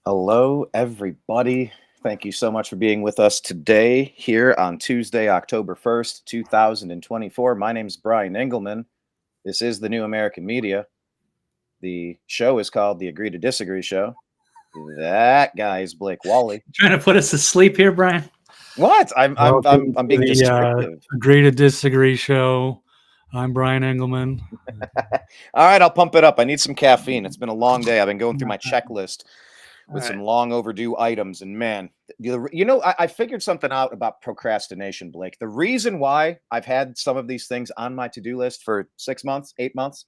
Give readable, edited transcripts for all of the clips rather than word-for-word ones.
Hello, everybody. Thank you so much for being with us today here on Tuesday, October 1st, 2024. My name is Brian Engelman. This is the New American Media. The show is called The Agree to Disagree Show. That guy is Blake Walley. Trying to put us to sleep here, Brian? What? I'm being descriptive. Agree to Disagree Show. I'm Brian Engelman. All right, I'll pump it up. I need some caffeine. It's been a long day. I've been going through my checklist with some long overdue items. And man, I figured something out about procrastination, Blake. The reason why I've had some of these things on my to-do list for 6 months, 8 months,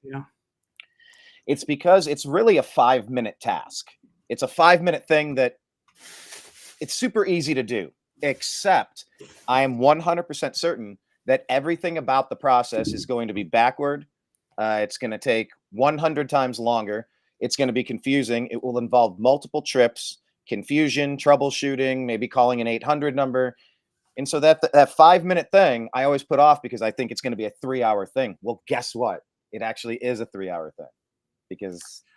it's because it's really a 5-minute task. It's a 5-minute thing that it's super easy to do, except I am 100% certain that everything about the process is going to be backward. It's going to take 100 times longer. It's going to be confusing. It will involve multiple trips, confusion, troubleshooting, maybe calling an 800 number. And so that 5-minute thing I always put off because I think it's going to be a 3-hour thing. Well, guess what? It actually is a 3-hour thing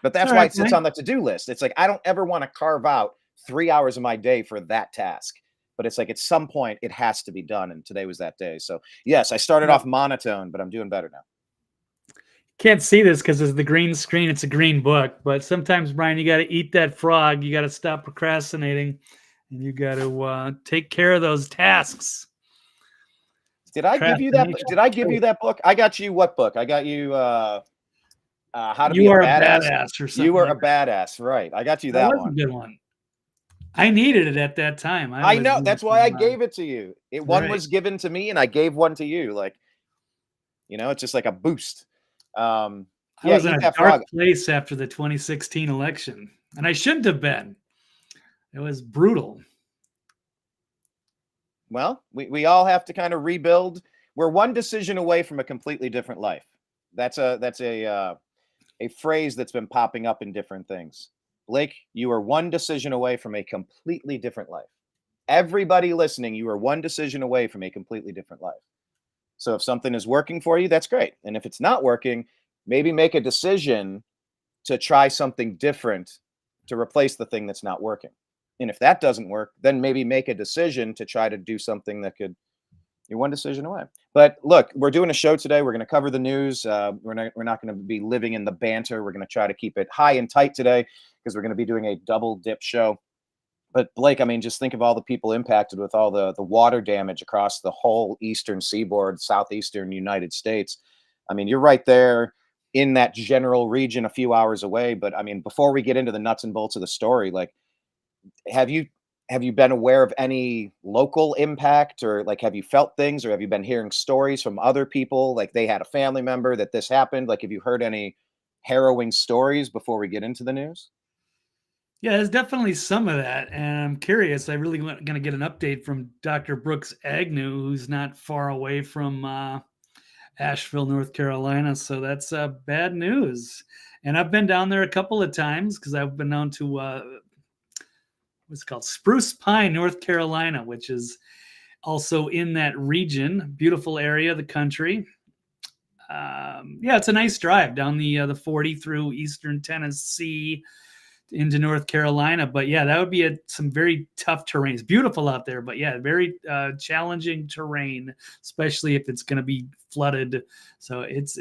but that's why it sits on the to-do list. It's like, I don't ever want to carve out 3 hours of my day for that task. But it's like at some point it has to be done. And today was that day. So yes, I started off monotone, but I'm doing better now. Can't see this because it's the green screen. It's a green book. But sometimes, Brian, you got to eat that frog. You got to stop procrastinating. And you got to take care of those tasks. Did I give you that? Did I give you that book? I got you what book? I got you How to Be a Badass or something. You Are a Badass, right. I got you that one. A good one. I needed it at that time. I know. That's why I gave it to you. One was given to me, and I gave one to you. Like, it's just like a boost. I was in a dark place after the 2016 election, and I shouldn't have been. It was brutal. Well, we all have to kind of rebuild. We're one decision away from a completely different life. That's a phrase that's been popping up in different things. Blake, you are one decision away from a completely different life. Everybody listening, you are one decision away from a completely different life. So if something is working for you, that's great. And if it's not working, maybe make a decision to try something different to replace the thing that's not working. And if that doesn't work, then maybe make a decision to try to do something that could, you're one decision away. But look, we're doing a show today. We're going to cover the news. We're not going to be living in the banter. We're going to try to keep it high and tight today because we're going to be doing a double dip show. But Blake, I mean, just think of all the people impacted with all the water damage across the whole eastern seaboard, southeastern United States. I mean, you're right there in that general region a few hours away. But I mean, before we get into the nuts and bolts of the story, like, have you been aware of any local impact, or like, have you felt things, or have you been hearing stories from other people? Like they had a family member that this happened. Like, have you heard any harrowing stories before we get into the news? Yeah, there's definitely some of that. And I'm curious. I really want going to get an update from Dr. Brooks Agnew, who's not far away from Asheville, North Carolina. So that's bad news. And I've been down there a couple of times because I've been down to what's it called? Spruce Pine, North Carolina, which is also in that region. Beautiful area of the country. Yeah, it's a nice drive down the 40 through eastern Tennessee into North Carolina. But yeah, that would be some very tough terrain. It's beautiful out there, but yeah, very challenging terrain, especially if it's going to be flooded. So it's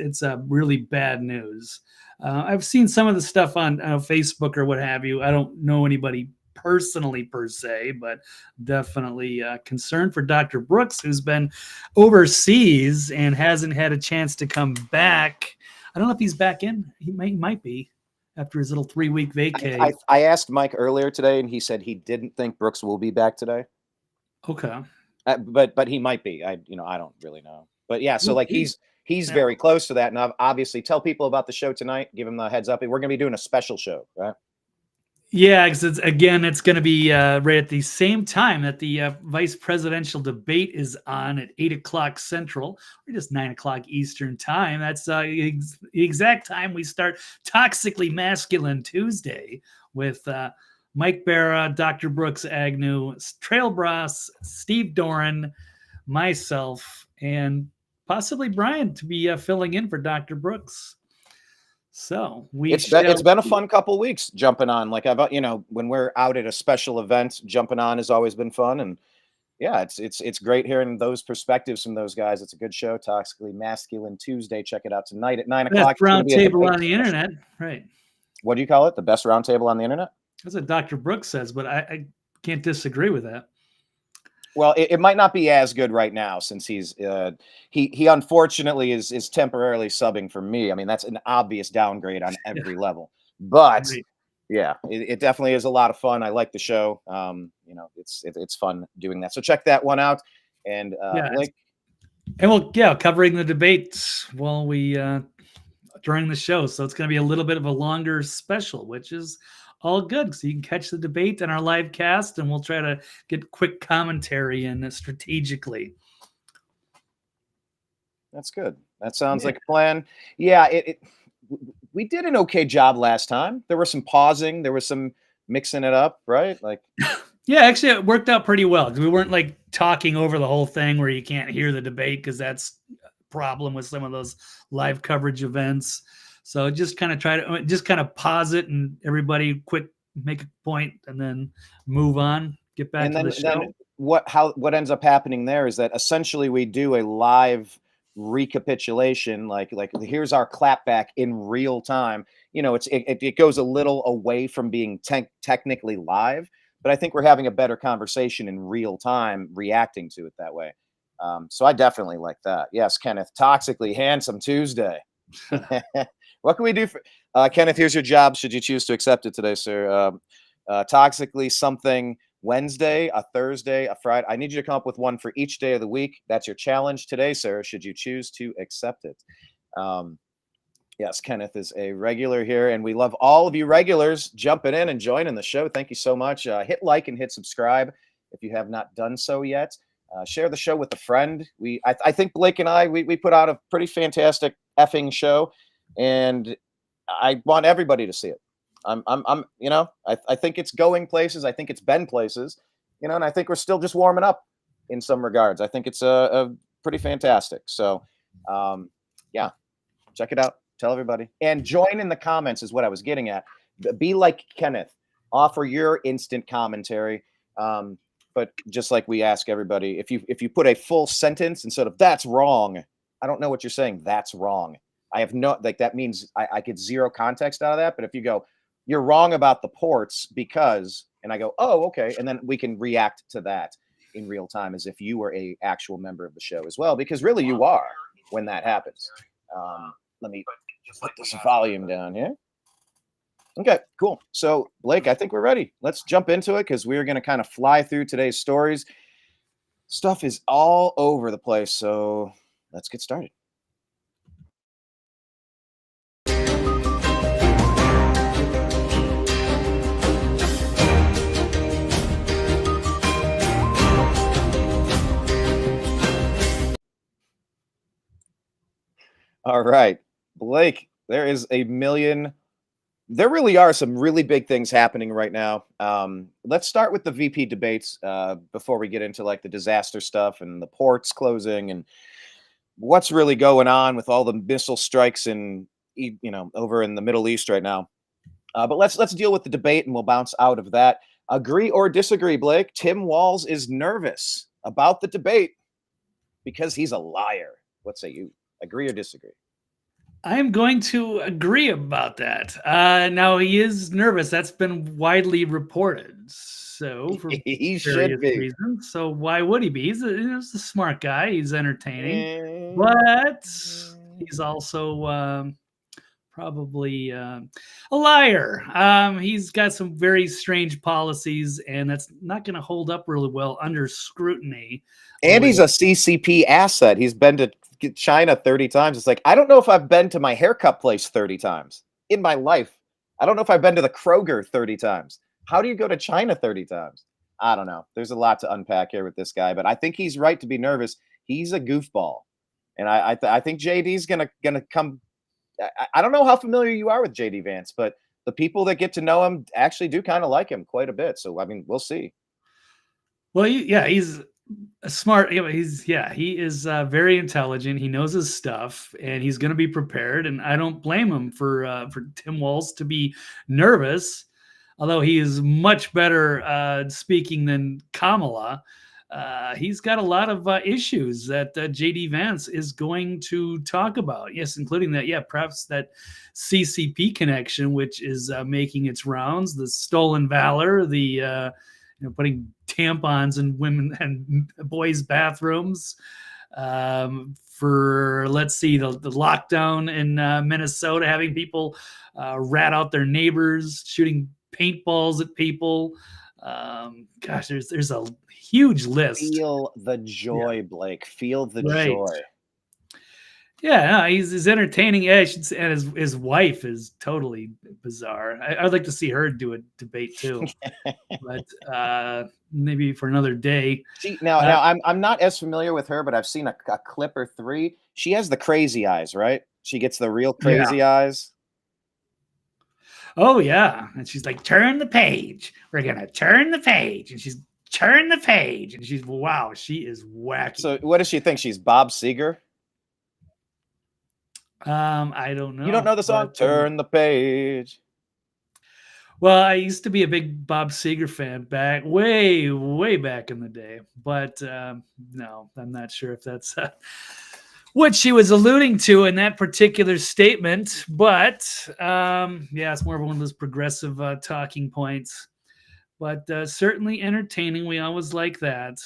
really bad news. I've seen some of the stuff on Facebook or what have you. I don't know anybody personally per se, but definitely concerned for Dr. Brooks, who's been overseas and hasn't had a chance to come back. I don't know if he's back in. He might be after his little 3-week vacay. I asked Mike earlier today, and he said he didn't think Brooks will be back today. Okay. But he might be. I don't really know. But yeah, so like he's very close to that. And I've obviously tell people about the show tonight. Give them the heads up. We're going to be doing a special show, right? Yeah, because it's going to be right at the same time that the vice presidential debate is on at 8:00 Central, or just 9:00 Eastern time. That's the exact time we start Toxically Masculine Tuesday with Mike Barra, Dr. Brooks Agnew, Trail Brass, Steve Doran, myself, and possibly Brian to be filling in for Dr. Brooks. So we It's shall. been a fun couple weeks jumping on. Like I've when we're out at a special event, jumping on has always been fun. And yeah, it's great hearing those perspectives from those guys. It's a good show. Toxically Masculine Tuesday. Check it out tonight at 9 o'clock. Best It's going to round be a table debate on the special. internet, right? What do you call it? The best roundtable on the internet? That's what Dr. Brooks says, but I can't disagree with that. Well, it might not be as good right now since he's he unfortunately is temporarily subbing for me. I mean, that's an obvious downgrade on every level. But Right. yeah, it definitely is a lot of fun. I like the show. It's fun doing that. So check that one out. And Blake, and we'll covering the debates while we during the show. So it's going to be a little bit of a longer special, which is all good. So you can catch the debate in our live cast, and we'll try to get quick commentary in strategically. that's good. That sounds like a plan. Yeah, we did an okay job last time. There was some pausing, there was some mixing it up, right? Like yeah, actually it worked out pretty well. We weren't like talking over the whole thing where you can't hear the debate, because that's a problem with some of those live coverage events. So just kind of pause it and everybody quick make a point and then move on, get back to the show. Then what ends up happening there is that essentially we do a live recapitulation, like here's our clapback in real time. It goes a little away from being technically live, but I think we're having a better conversation in real time, reacting to it that way. So I definitely like that. Yes, Kenneth, Toxically Handsome Tuesday. What can we do for Kenneth? Here's your job. Should you choose to accept it today, sir? Toxically something Wednesday, a Thursday, a Friday. I need you to come up with one for each day of the week. That's your challenge today, sir. Should you choose to accept it? Yes, Kenneth is a regular here, and we love all of you regulars jumping in and joining the show. Thank you so much. Hit like and hit subscribe if you have not done so yet. Share the show with a friend. I think Blake and I we put out a pretty fantastic effing show, and I want everybody to see it. I think it's going places. I think it's been places, and I think we're still just warming up in some regards. I think it's a pretty fantastic. So, yeah, check it out. Tell everybody, and join in the comments is what I was getting at. Be like Kenneth. Offer your instant commentary. But just like we ask everybody, if you put a full sentence instead of "that's wrong," I don't know what you're saying. That's wrong. I have that means I get zero context out of that. But if you go, "You're wrong about the ports because," and I go, "Oh, okay," and then we can react to that in real time as if you were a actual member of the show as well, because really you are when that happens. Let me put this volume down here. Okay, cool. So, Blake, I think we're ready. Let's jump into it because we're going to kind of fly through today's stories. Stuff is all over the place, so let's get started. All right, Blake, there really are some really big things happening right now. Let's start with the VP debates before we get into like the disaster stuff and the ports closing and what's really going on with all the missile strikes in over in the Middle East right now. But let's deal with the debate and we'll bounce out of that. Agree or disagree, Blake? Tim Walz is nervous about the debate because he's a liar. What say you? Agree or disagree? I'm going to agree about that. Now he is nervous. That's been widely reported. So for he should various be. reasons. So why would he be? He's a smart guy. He's entertaining, but he's also probably a liar. He's got some very strange policies, and that's not going to hold up really well under scrutiny. And he's a CCP asset. He's been to China 30 times. It's like, I don't know if I've been to my haircut place 30 times in my life. I don't know if I've been to the Kroger 30 times. How do you go to China 30 times? I don't know. There's a lot to unpack here with this guy, but I think he's right to be nervous. He's a goofball. And I think JD's gonna come. I don't know how familiar you are with JD Vance, but the people that get to know him actually do kind of like him quite a bit. So, I mean, we'll see. Well, yeah, he's smart. He is very intelligent. He knows his stuff, and he's going to be prepared. And I don't blame him for Tim Walz to be nervous, although he is much better speaking than Kamala. He's got a lot of issues that JD Vance is going to talk about. Yes, including that. Yeah, perhaps that CCP connection, which is making its rounds. The stolen valor. The putting tampons in women and boys' bathrooms. For let's see, the lockdown in Minnesota, having people rat out their neighbors, shooting paintballs at people. Gosh, there's a huge list. Feel the joy, Blake. Feel the Right. joy. Yeah, no, he's entertaining. Yeah, and his wife is totally bizarre. I'd like to see her do a debate too, but maybe for another day. Now I'm not as familiar with her, but I've seen a clip or three. She has the crazy eyes, right? She gets the real crazy eyes. Oh yeah, and she's like, "Turn the page. We're gonna turn the page," and she's turn the page, and she's wow, she is wacky. So what does she think? She's Bob Seger? I don't know. You don't know the song? Turn the page. Well, I used to be a big Bob Seger fan way back in the day, but no, I'm not sure if that's what she was alluding to in that particular statement. But yeah, it's more of one of those progressive talking points, but certainly entertaining. We always like that.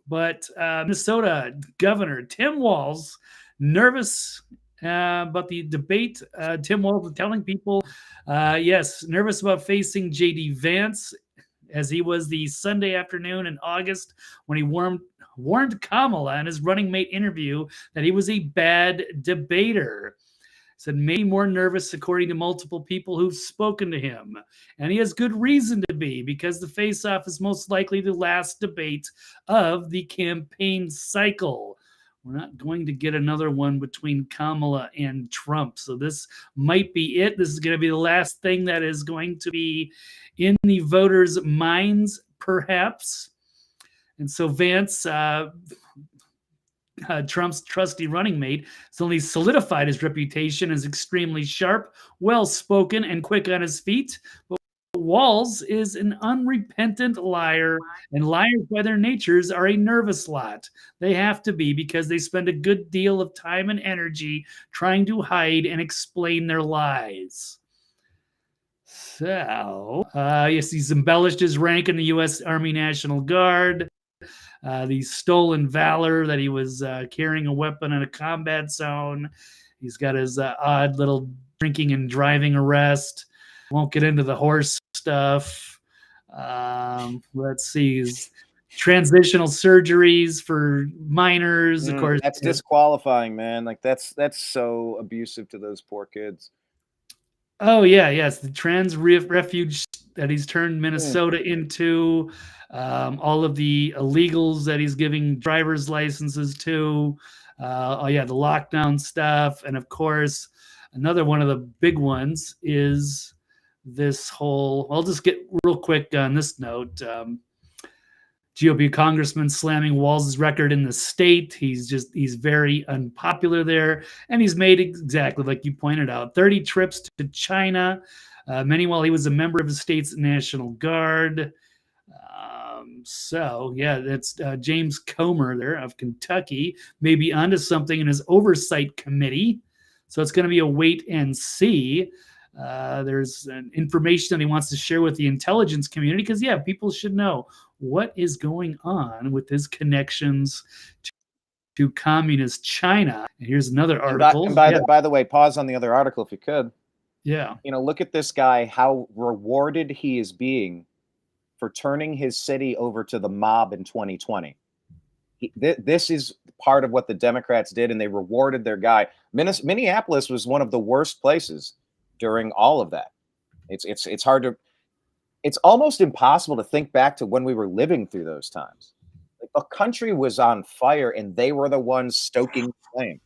But Minnesota Governor Tim Walz, nervous about the debate. Tim Walz was telling people, yes, nervous about facing JD Vance, as he was the Sunday afternoon in August when he warned Kamala in his running mate interview that he was a bad debater. Said maybe more nervous, according to multiple people who've spoken to him. And he has good reason to be, because the face-off is most likely the last debate of the campaign cycle. We're not going to get another one between Kamala and Trump. So this might be it. This is going to be the last thing that is going to be in the voters' minds, perhaps. And so Vance, Trump's trusty running mate, has only solidified his reputation as extremely sharp, well-spoken, and quick on his feet. But Walz is an unrepentant liar, and liars by their natures are a nervous lot. They have to be, because they spend a good deal of time and energy trying to hide and explain their lies. So, yes, he's embellished his rank in the U.S. Army National Guard. The stolen valor that he was carrying a weapon in a combat zone. He's got his odd little drinking and driving arrest. Won't get into the horse stuff. Let's see. His transitional surgeries for minors, of course. That's disqualifying, man. Like that's so abusive to those poor kids. Oh yeah, yes, the trans refuge that he's turned Minnesota into, all of the illegals that he's giving driver's licenses to, oh yeah, the lockdown stuff, and of course, another one of the big ones is this whole. I'll just get real quick on this note. GOP congressman slamming Walz's record in the state. He's very unpopular there. And he's made, exactly like you pointed out, 30 trips to China, many while he was a member of the state's National Guard. So, yeah, that's James Comer there of Kentucky, maybe onto something in his oversight committee. So it's going to be a wait and see. There's information that he wants to share with the intelligence community, because, yeah, people should know what is going on with his connections to communist China. And here's another article. And by the way, pause on the other article if you could. Yeah. Look at this guy, how rewarded he is being for turning his city over to the mob in 2020. This is part of what the Democrats did, and they rewarded their guy. Minneapolis was one of the worst places during all of that. It's hard to. It's almost impossible to think back to when we were living through those times. Like, the country was on fire, and they were the ones stoking flames.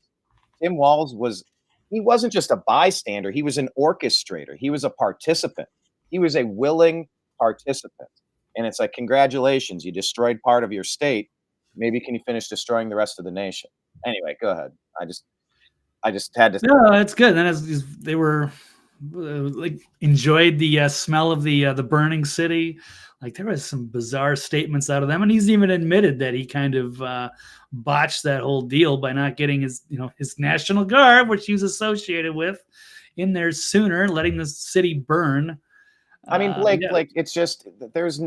Tim Walz he wasn't just a bystander. He was an orchestrator. He was a participant. He was a willing participant. And it's like, congratulations, you destroyed part of your state. Maybe can you finish destroying the rest of the nation? Anyway, go ahead. I just had to. No, it's good. Then as they were like enjoyed the smell of the burning city. Like there was some bizarre statements out of them, and he's even admitted that he kind of botched that whole deal by not getting his National Guard, which he was associated with, in there sooner, letting the city burn. I mean, Blake, Yeah. Blake, it's just there is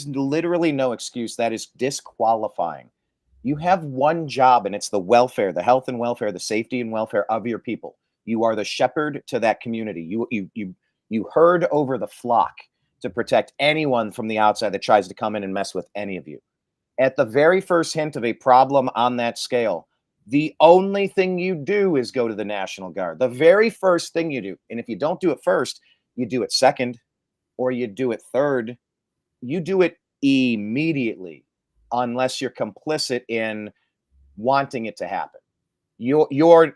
literally no excuse. That is disqualifying. You have one job, and it's the welfare, the health and welfare, the safety and welfare of your people. You are the shepherd to that community. You herd over the flock to protect anyone from the outside that tries to come in and mess with any of you. At the very first hint of a problem on that scale, the only thing you do is go to the National Guard. The very first thing you do. And if you don't do it first, you do it second, or you do it third. You do it immediately, unless you're complicit in wanting it to happen. Your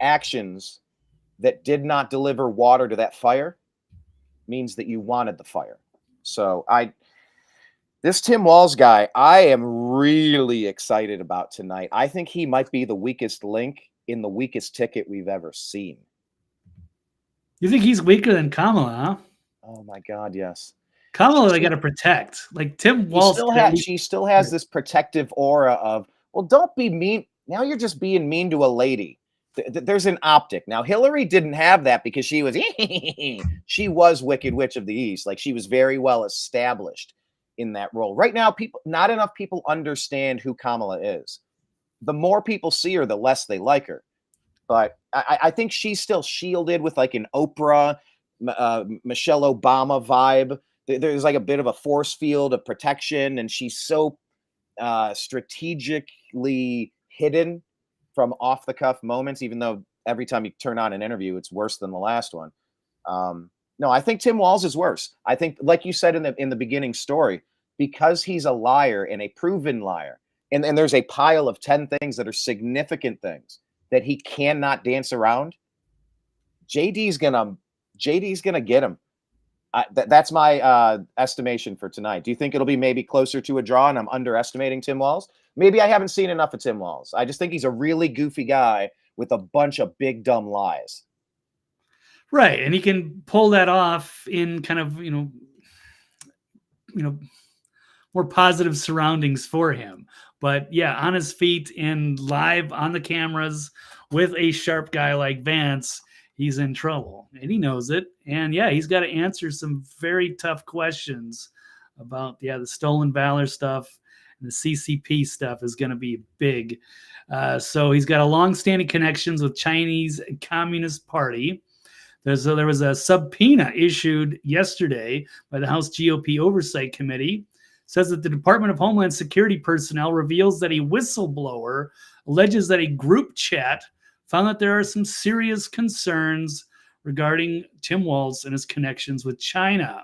actions that did not deliver water to that fire means that you wanted the fire. So this Tim Walz guy, I am really excited about tonight. I think he might be the weakest link in the weakest ticket we've ever seen. You think he's weaker than Kamala, huh? Oh my God, yes. Kamala, they got to protect. Like Tim Walz, she still has this protective aura of, well, don't be mean. Now you're just being mean to a lady. There's an optic. Now Hillary didn't have that because she was Wicked Witch of the East. Like she was very well established in that role. Right now, not enough people understand who Kamala is. The more people see her, the less they like her. But I think she's still shielded with like an Oprah, Michelle Obama vibe. There's like a bit of a force field of protection, and she's so strategically hidden from off the cuff moments, even though every time you turn on an interview, it's worse than the last one. No, I think Tim Walz is worse. I think, like you said in the beginning story, because he's a liar and a proven liar, and there's a pile of 10 things that are significant things that he cannot dance around. JD's gonna get him. That's my estimation for tonight. Do you think it'll be maybe closer to a draw and I'm underestimating Tim Walz? Maybe I haven't seen enough of Tim Walz. I just think he's a really goofy guy with a bunch of big, dumb lies. Right. And he can pull that off in kind of, more positive surroundings for him. But yeah, on his feet and live on the cameras with a sharp guy like Vance, he's in trouble and he knows it. And yeah, he's got to answer some very tough questions about the stolen valor stuff, and the CCP stuff is going to be big. So he's got a long-standing connections with Chinese Communist Party. There was a subpoena issued yesterday by the House GOP Oversight Committee. Says that the Department of Homeland Security personnel reveals that a whistleblower alleges that a group chat found that there are some serious concerns regarding Tim Walz and his connections with China.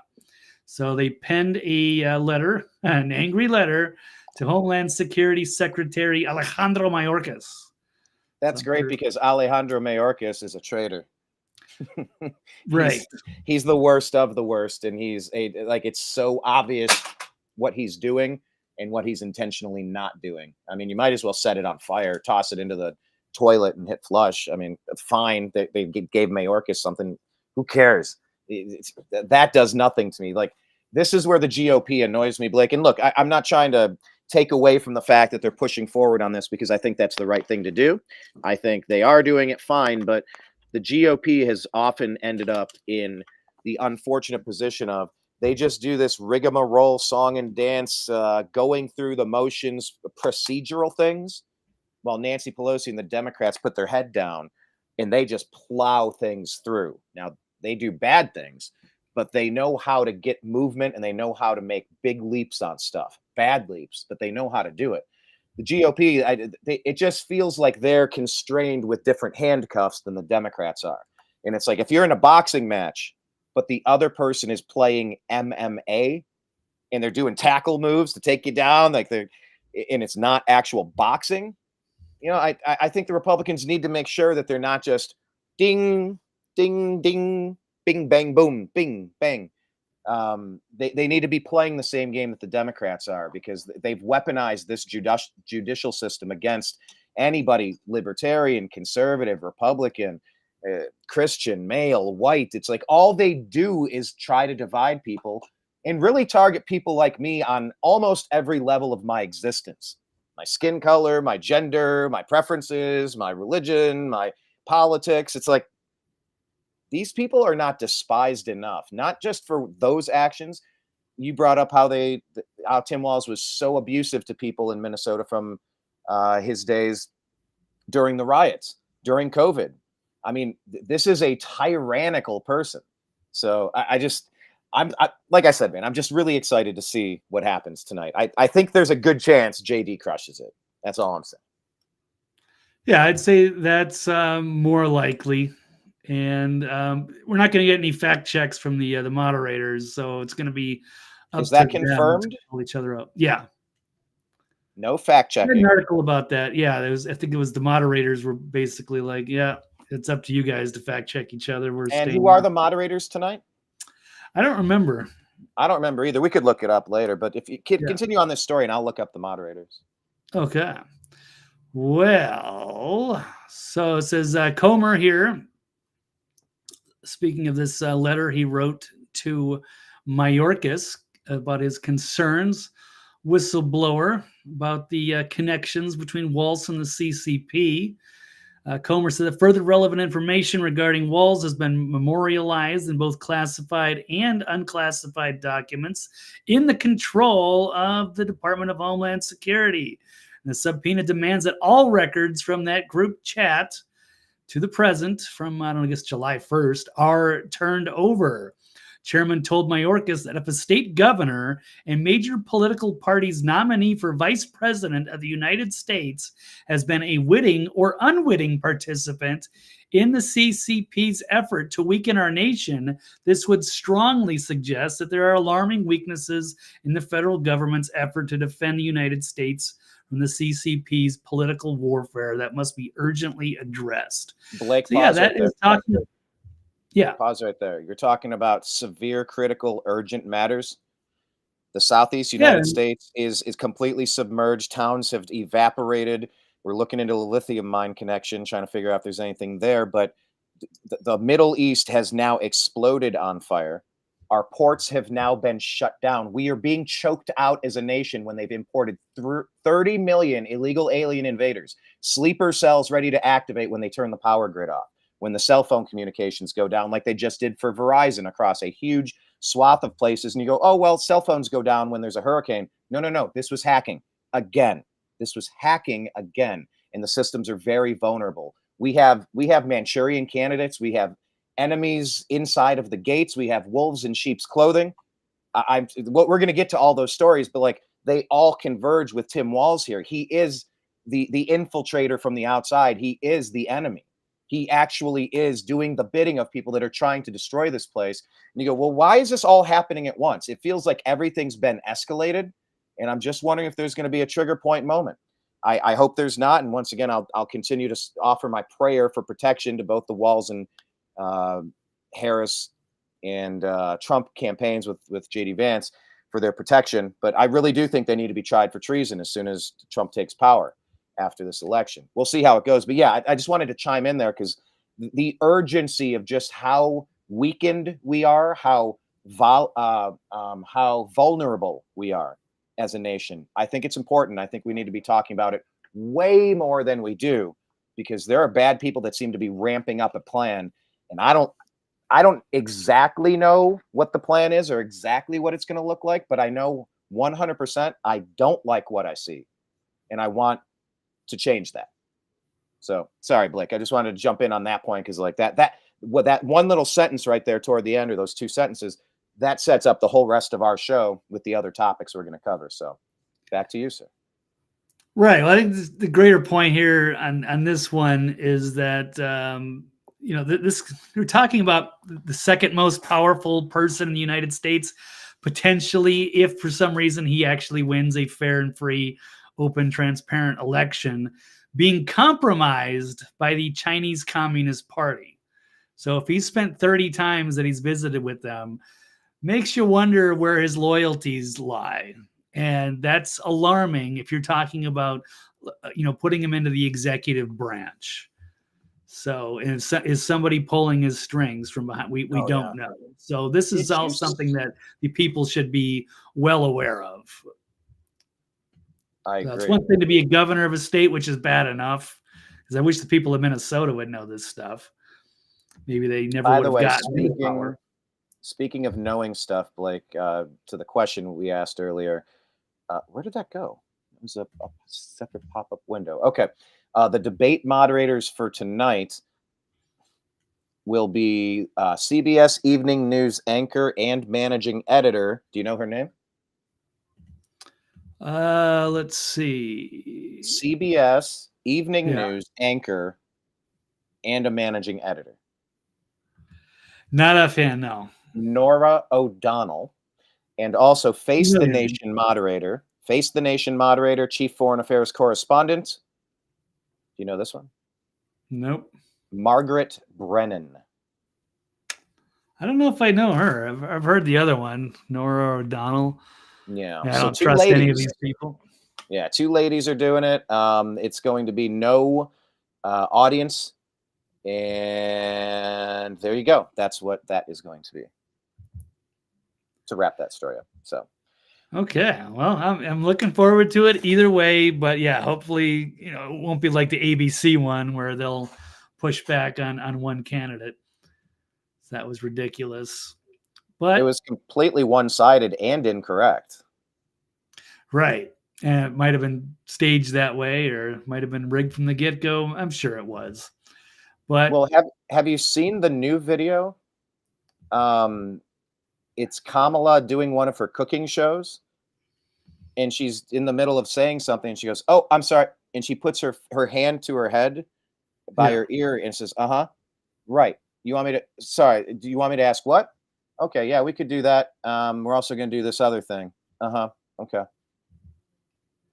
So they penned a letter, an angry letter, to Homeland Security Secretary Alejandro Mayorkas. That's great because Alejandro Mayorkas is a traitor. Right. He's the worst of the worst, and it's so obvious what he's doing and what he's intentionally not doing. I mean, you might as well set it on fire, toss it into the toilet and hit flush. I mean, fine. They gave Mayorkas something. Who cares? That does nothing to me. Like, this is where the GOP annoys me, Blake. And look, I'm not trying to take away from the fact that they're pushing forward on this because I think that's the right thing to do. I think they are doing it fine, but the GOP has often ended up in the unfortunate position of they just do this rigmarole, song and dance, going through the motions, procedural things, while Nancy Pelosi and the Democrats put their head down and they just plow things through. Now, they do bad things, but they know how to get movement and they know how to make big leaps on stuff, bad leaps, but they know how to do it. The GOP, it just feels like they're constrained with different handcuffs than the Democrats are. And it's like, if you're in a boxing match, but the other person is playing MMA and they're doing tackle moves to take you down, and it's not actual boxing. I think the Republicans need to make sure that they're not just ding, ding, ding, bing, bang, boom, bing, bang. They need to be playing the same game that the Democrats are, because they've weaponized this judicial system against anybody, libertarian, conservative, Republican, Christian, male, white. It's like all they do is try to divide people and really target people like me on almost every level of my existence. My skin color, my gender, my preferences, my religion, my politics. It's like, these people are not despised enough, not just for those actions. You brought up how Tim Walz was so abusive to people in Minnesota from his days during the riots, during COVID. I mean, this is a tyrannical person. So like I said, man, I'm just really excited to see what happens tonight. I think there's a good chance JD crushes it. That's all I'm saying. Yeah, I'd say that's more likely. And we're not going to get any fact checks from the moderators, so it's going to be up Is that to them confirmed? to pull each other up. Yeah. No fact checking. An article about that. Yeah, I think it was the moderators were basically like, yeah, it's up to you guys to fact check each other. And who are the moderators tonight? I don't remember. I don't remember either. We could look it up later, but if you continue on this story and I'll look up the moderators. Okay. Well, so it says Comer here. Speaking of this letter he wrote to Mayorkas about his concerns, whistleblower, about the connections between Walz and the CCP. Comer said that further relevant information regarding Walz has been memorialized in both classified and unclassified documents in the control of the Department of Homeland Security. And the subpoena demands that all records from that group chat to the present, from, I guess, July 1st, are turned over. Chairman told Mayorkas that if a state governor and major political party's nominee for vice president of the United States has been a witting or unwitting participant in the CCP's effort to weaken our nation, this would strongly suggest that there are alarming weaknesses in the federal government's effort to defend the United States from the CCP's political warfare that must be urgently addressed. Blake, so, yeah, that is talking. Yeah. Pause right there. You're talking about severe, critical, urgent matters. The Southeast United States is completely submerged. Towns have evaporated. We're looking into a lithium mine connection, trying to figure out if there's anything there. But the Middle East has now exploded on fire. Our ports have now been shut down. We are being choked out as a nation when they've imported 30 million illegal alien invaders. Sleeper cells ready to activate when they turn the power grid off, when the cell phone communications go down, like they just did for Verizon across a huge swath of places. And you go, oh, well, cell phones go down when there's a hurricane. No. This was hacking again. And the systems are very vulnerable. We have Manchurian candidates. We have enemies inside of the gates. We have wolves in sheep's clothing. We're going to get to all those stories, but like they all converge with Tim Walz here. He is the infiltrator from the outside. He is the enemy. He actually is doing the bidding of people that are trying to destroy this place. And you go, well, why is this all happening at once? It feels like everything's been escalated. And I'm just wondering if there's going to be a trigger point moment. I hope there's not. And once again, I'll continue to offer my prayer for protection to both the Walz and Harris and Trump campaigns with JD Vance for their protection. But I really do think they need to be tried for treason as soon as Trump takes power after this election. We'll see how it goes. But yeah, I just wanted to chime in there because the urgency of just how weakened we are, how vulnerable we are as a nation. I think it's important. I think we need to be talking about it way more than we do, because there are bad people that seem to be ramping up a plan. And I don't exactly know what the plan is or exactly what it's going to look like, but I know 100% I don't like what I see. And I want to change that. So sorry, Blake, I just wanted to jump in on that point, because like that one little sentence right there toward the end, or those two sentences, that sets up the whole rest of our show with the other topics we're going to cover. So back to you, sir. Right. Well, I think the greater point here on this one is that we're talking about the second most powerful person in the United States, potentially, if for some reason he actually wins a fair and free, open, transparent election, being compromised by the Chinese Communist Party. So if he spent 30 times that he's visited with them, makes you wonder where his loyalties lie. And that's alarming if you're talking about, putting him into the executive branch. So is somebody pulling his strings from behind? We don't know. So this is all something that the people should be well aware of. I agree. It's one thing to be a governor of a state, which is bad enough, because I wish the people of Minnesota would know this stuff. Maybe they never would have gotten any power. Speaking of knowing stuff, Blake, to the question we asked earlier, where did that go? It was a separate pop-up window. Okay. The debate moderators for tonight will be CBS Evening News anchor and managing editor. Do you know her name? Let's see. CBS Evening News anchor and a managing editor. Not a fan, no. Nora O'Donnell, and also Face the Nation moderator, Chief Foreign Affairs correspondent. Do you know this one? Nope. Margaret Brennan. I don't know if I know her. I've heard the other one, Nora O'Donnell. Yeah. I don't trust any of these people. Yeah, 2 ladies are doing it. It's going to be no audience. And there you go. That's what that is going to be. To wrap that story up. So. Okay. Well, I'm looking forward to it either way. But yeah, hopefully, it won't be like the ABC one where they'll push back on one candidate. That was ridiculous. But it was completely one-sided and incorrect. Right. And it might have been staged that way, or it might have been rigged from the get-go. I'm sure it was. But well, have you seen the new video? It's Kamala doing one of her cooking shows, and she's in the middle of saying something, and she goes, "Oh, I'm sorry," and she puts her hand to her head by her ear and says, "Right. You want me to? Sorry. Do you want me to ask what? Okay, yeah, we could do that. We're also going to do this other thing. Okay."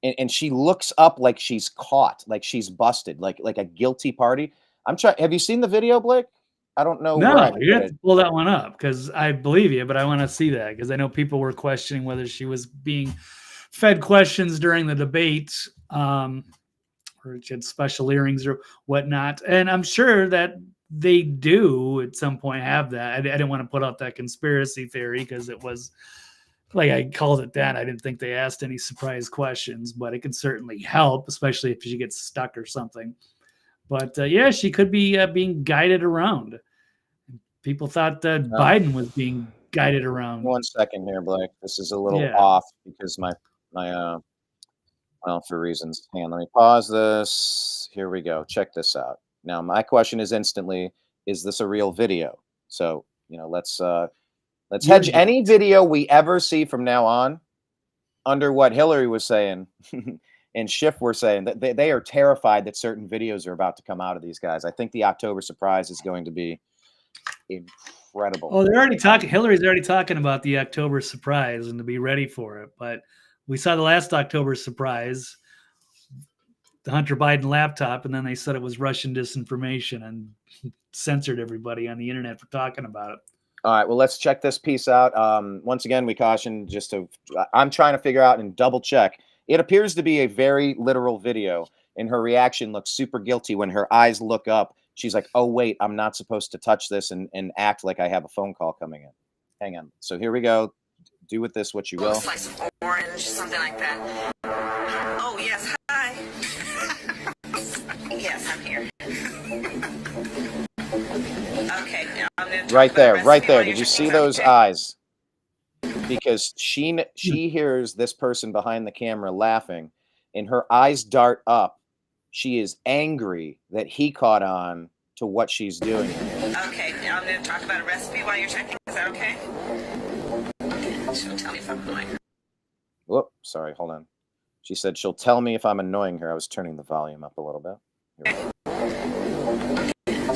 And she looks up like she's caught, like she's busted, like a guilty party. I'm trying. Have you seen the video, Blake? I don't know. No, you have to pull that one up because I believe you, but I want to see that because I know people were questioning whether she was being fed questions during the debate, or she had special earrings or whatnot. And I'm sure that they do at some point have that. I didn't want to put out that conspiracy theory because it was like I called it that. I didn't think they asked any surprise questions, but it could certainly help, especially if she gets stuck or something. But yeah, she could be being guided around. People thought that Biden was being guided around. 1 second here, Blake. This is a little off because my well, for reasons. Hang on, let me pause this. Here we go. Check this out. Now, my question is instantly: is this a real video? So, let's hedge any video we ever see from now on under what Hillary was saying and Schiff were saying that they are terrified that certain videos are about to come out of these guys. I think the October surprise is going to be incredible. Oh, they're already talking. Hillary's already talking about the October surprise and to be ready for it. But we saw the last October surprise, the Hunter Biden laptop, and then they said it was Russian disinformation and censored everybody on the internet for talking about it. All right, well, let's check this piece out. Once again, we caution I'm trying to figure out and double check. It appears to be a very literal video, and her reaction looks super guilty when her eyes look up. She's like, "Oh, wait, I'm not supposed to touch this and act like I have a phone call coming in." Hang on. So here we go. Do with this what you will. Slice of orange, something like that. Oh, yes, hi. Yes, I'm here. Okay. Right there. Did you see those eyes? Because she hears this person behind the camera laughing, and her eyes dart up. She is angry that he caught on to what she's doing. Okay, I'm going to talk about a recipe while you're checking. Is that okay? She'll tell me if I'm annoying her. Whoop, sorry, hold on. She said she'll tell me if I'm annoying her. I was turning the volume up a little bit.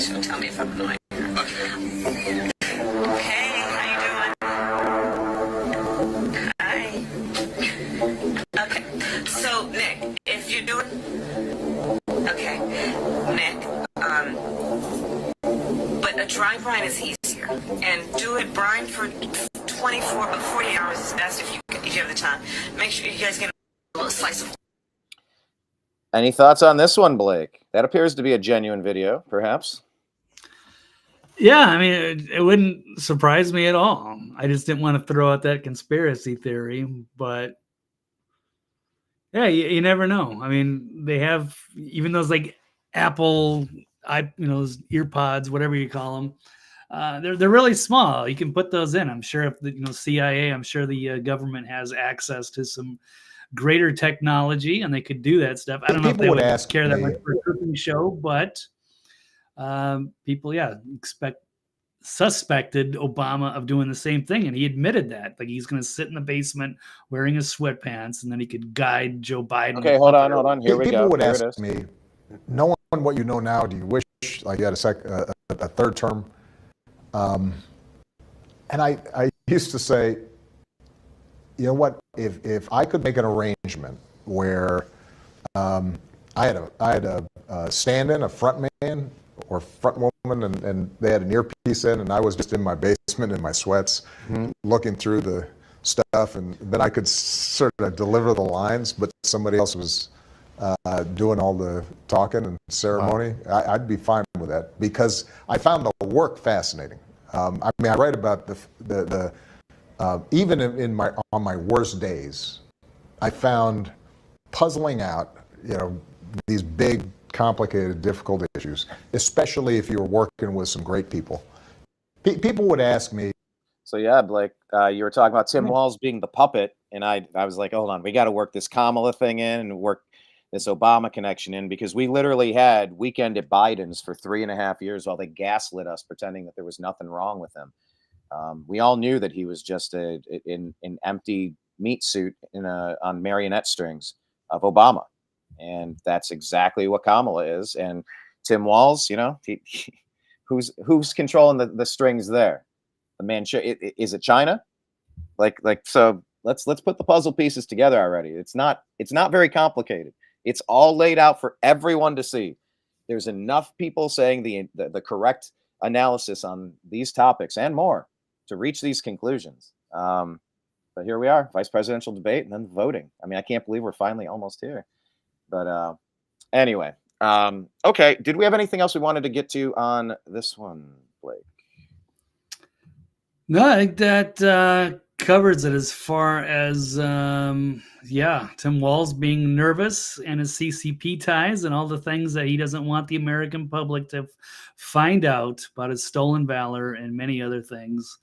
She'll tell me if I'm annoying her. Okay. Hey, how you doing? Hi. Okay, so Nick, if you're doing... Okay, Nick, but a dry brine is easier. And do it brine for 24, but 40 hours is best if you have the time. Make sure you guys get a little slice of. Any thoughts on this one, Blake? That appears to be a genuine video, perhaps. Yeah, I mean, it wouldn't surprise me at all. I just didn't want to throw out that conspiracy theory, but yeah, you never know. I mean, they have even those like Apple, those ear pods, whatever you call them. They're really small. You can put those in. I'm sure if the CIA, I'm sure the government has access to some greater technology, and they could do that stuff. I don't know if they would care that much for a cooking show, but people, suspected Obama of doing the same thing, and he admitted that. Like, he's going to sit in the basement wearing his sweatpants, and then he could guide Joe Biden. Okay, hold on. Here we go. People would ask me, knowing what you know now, do you wish like you had a third term? And I used to say, you know what? If I could make an arrangement where I had a stand-in, a front man or front woman, and they had an earpiece in, and I was just in my basement in my sweats, looking through the stuff, and then I could sort of deliver the lines, but somebody else was doing all the talking and ceremony. I'd be fine with that because I found the work fascinating. I mean, I write about the even on my worst days, I found puzzling out, these big, complicated, difficult issues, especially if you were working with some great people. People would ask me. So yeah, Blake, you were talking about Tim Walz being the puppet, and I was like, hold on, we got to work this Kamala thing in and work this Obama connection in, because we literally had Weekend at Biden's for 3.5 years while they gaslit us, pretending that there was nothing wrong with him. We all knew that he was just an empty meat suit on marionette strings of Obama. And that's exactly what Kamala is. And Tim Walz, who's controlling the strings there? The man, is it China? So let's put the puzzle pieces together already. It's not very complicated. It's all laid out for everyone to see. There's enough people saying the correct analysis on these topics and more to reach these conclusions. But here we are, vice presidential debate and then voting. I mean, I can't believe we're finally almost here. But anyway, okay. Did we have anything else we wanted to get to on this one, Blake? No, I think that covers it as far as, Tim Walz being nervous and his CCP ties and all the things that he doesn't want the American public to find out about his stolen valor and many other things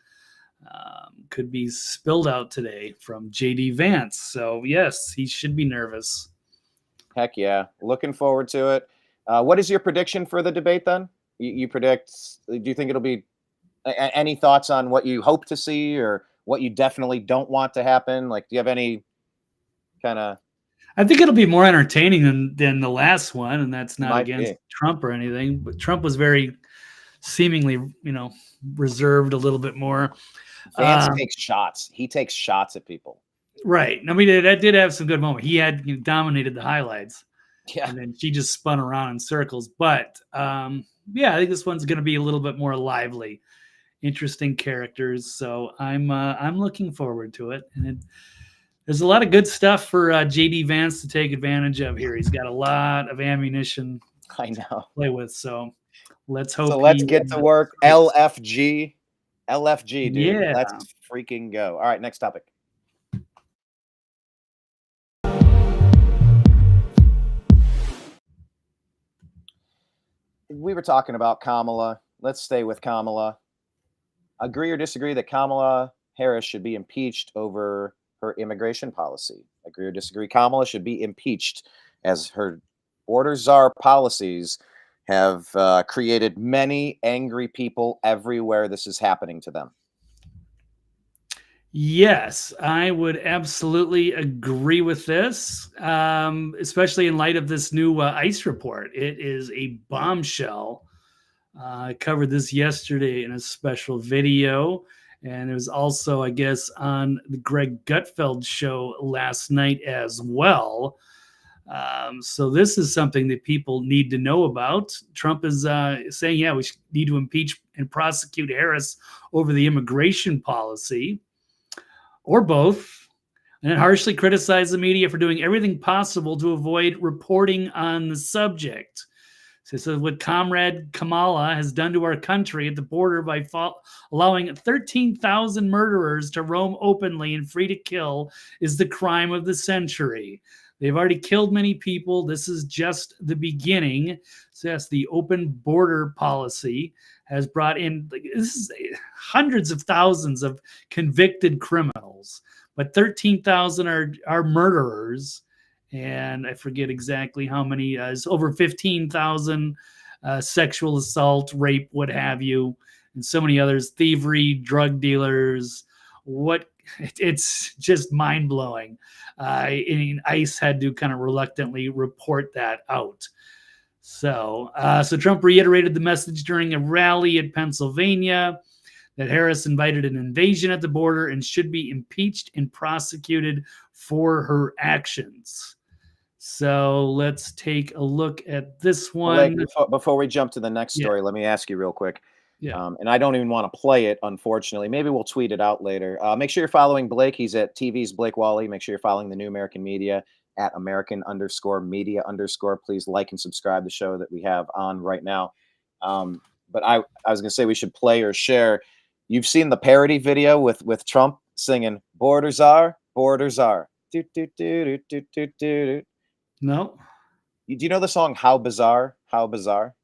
could be spilled out today from J.D. Vance. So, yes, he should be nervous. Heck yeah. Looking forward to it. What is your prediction for the debate then? You predict, do you think it'll be any thoughts on what you hope to see or what you definitely don't want to happen? Like, do you have any kind of... I think it'll be more entertaining than the last one, and that's not against be Trump or anything, but Trump was very seemingly, reserved a little bit more. Vance takes shots. He takes shots at people. Right. I mean, that did have some good moments. He had dominated the highlights. Yeah. And then she just spun around in circles. But I think this one's going to be a little bit more lively, interesting characters. So I'm looking forward to it. And there's a lot of good stuff for J.D. Vance to take advantage of here. He's got a lot of ammunition to play with. So let's hope. So let's get to work. LFG, dude. Yeah. Let's freaking go. All right, next topic. We were talking about Kamala. Let's stay with Kamala. Agree or disagree that Kamala Harris should be impeached over her immigration policy? Agree or disagree Kamala should be impeached, as her border czar policies have created many angry people everywhere this is happening to them? Yes, I would absolutely agree with this, especially in light of this new ICE report. It is a bombshell. I covered this yesterday in a special video, and it was also, I guess, on the Greg Gutfeld show last night as well. So this is something that people need to know about. Trump is saying, we need to impeach and prosecute Harris over the immigration policy. or both, and harshly criticized the media for doing everything possible to avoid reporting on the subject. So this is what Comrade Kamala has done to our country at the border by allowing 13,000 murderers to roam openly and free to kill is the crime of the century. They've already killed many people. This is just the beginning. So yes, the open border policy has brought in this is hundreds of thousands of convicted criminals, but 13,000 are murderers. And I forget exactly how many. It's over 15,000 sexual assault, rape, what have you, and so many others, thievery, drug dealers. It's just mind blowing. ICE had to kind of reluctantly report that out. So Trump reiterated the message during a rally in Pennsylvania that Harris invited an invasion at the border and should be impeached and prosecuted for her actions. So let's take a look at this one. Before we jump to the next story, let me ask you real quick. Yeah. And I don't even want to play it, unfortunately. Maybe we'll tweet it out later. Make sure you're following Blake. He's at TV's Blake Walley. Make sure you're following the New American Media at American_media_. Please like and subscribe to the show that we have on right now. But I was going to say we should play or share. You've seen the parody video with Trump singing "Borders Are, Borders Are." Do, do, do, do, do, do, do. No. Do you know the song "How Bizarre"? How bizarre.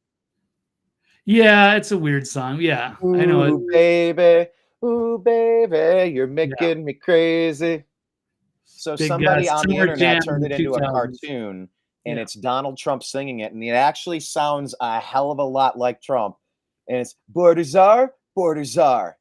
Yeah, it's a weird song. Yeah, Ooh, I know it. Ooh, baby, you're making me crazy. So Big, somebody on the Summer internet Jam turned it into a 2000s. cartoon, and it's Donald Trump singing it, and it actually sounds a hell of a lot like Trump. And it's "Borders are, borders are,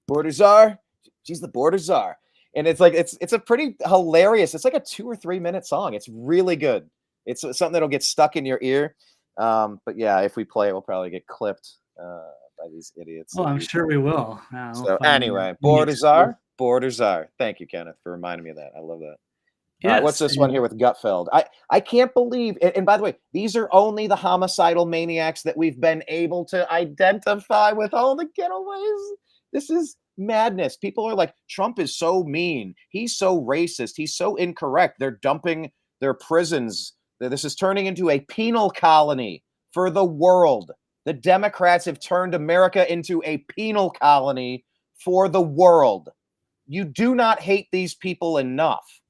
borders are." She's the borders are, and it's like it's a pretty hilarious. It's like a 2 or 3 minute song. It's really good. It's something that'll get stuck in your ear. But yeah, if we play it, we'll probably get clipped by these idiots. Oh, I'm sure we will. So anyway, borders are, borders are. Thank you, Kenneth, for reminding me of that. I love that. Yes, what's this one here with Gutfeld? I can't believe, and by the way, these are only the homicidal maniacs that we've been able to identify with all the getaways. This is madness. People are like, Trump is so mean. He's so racist. He's so incorrect. They're dumping their prisons. This is turning into a penal colony for the world. The Democrats have turned America into a penal colony for the world. You do not hate these people enough.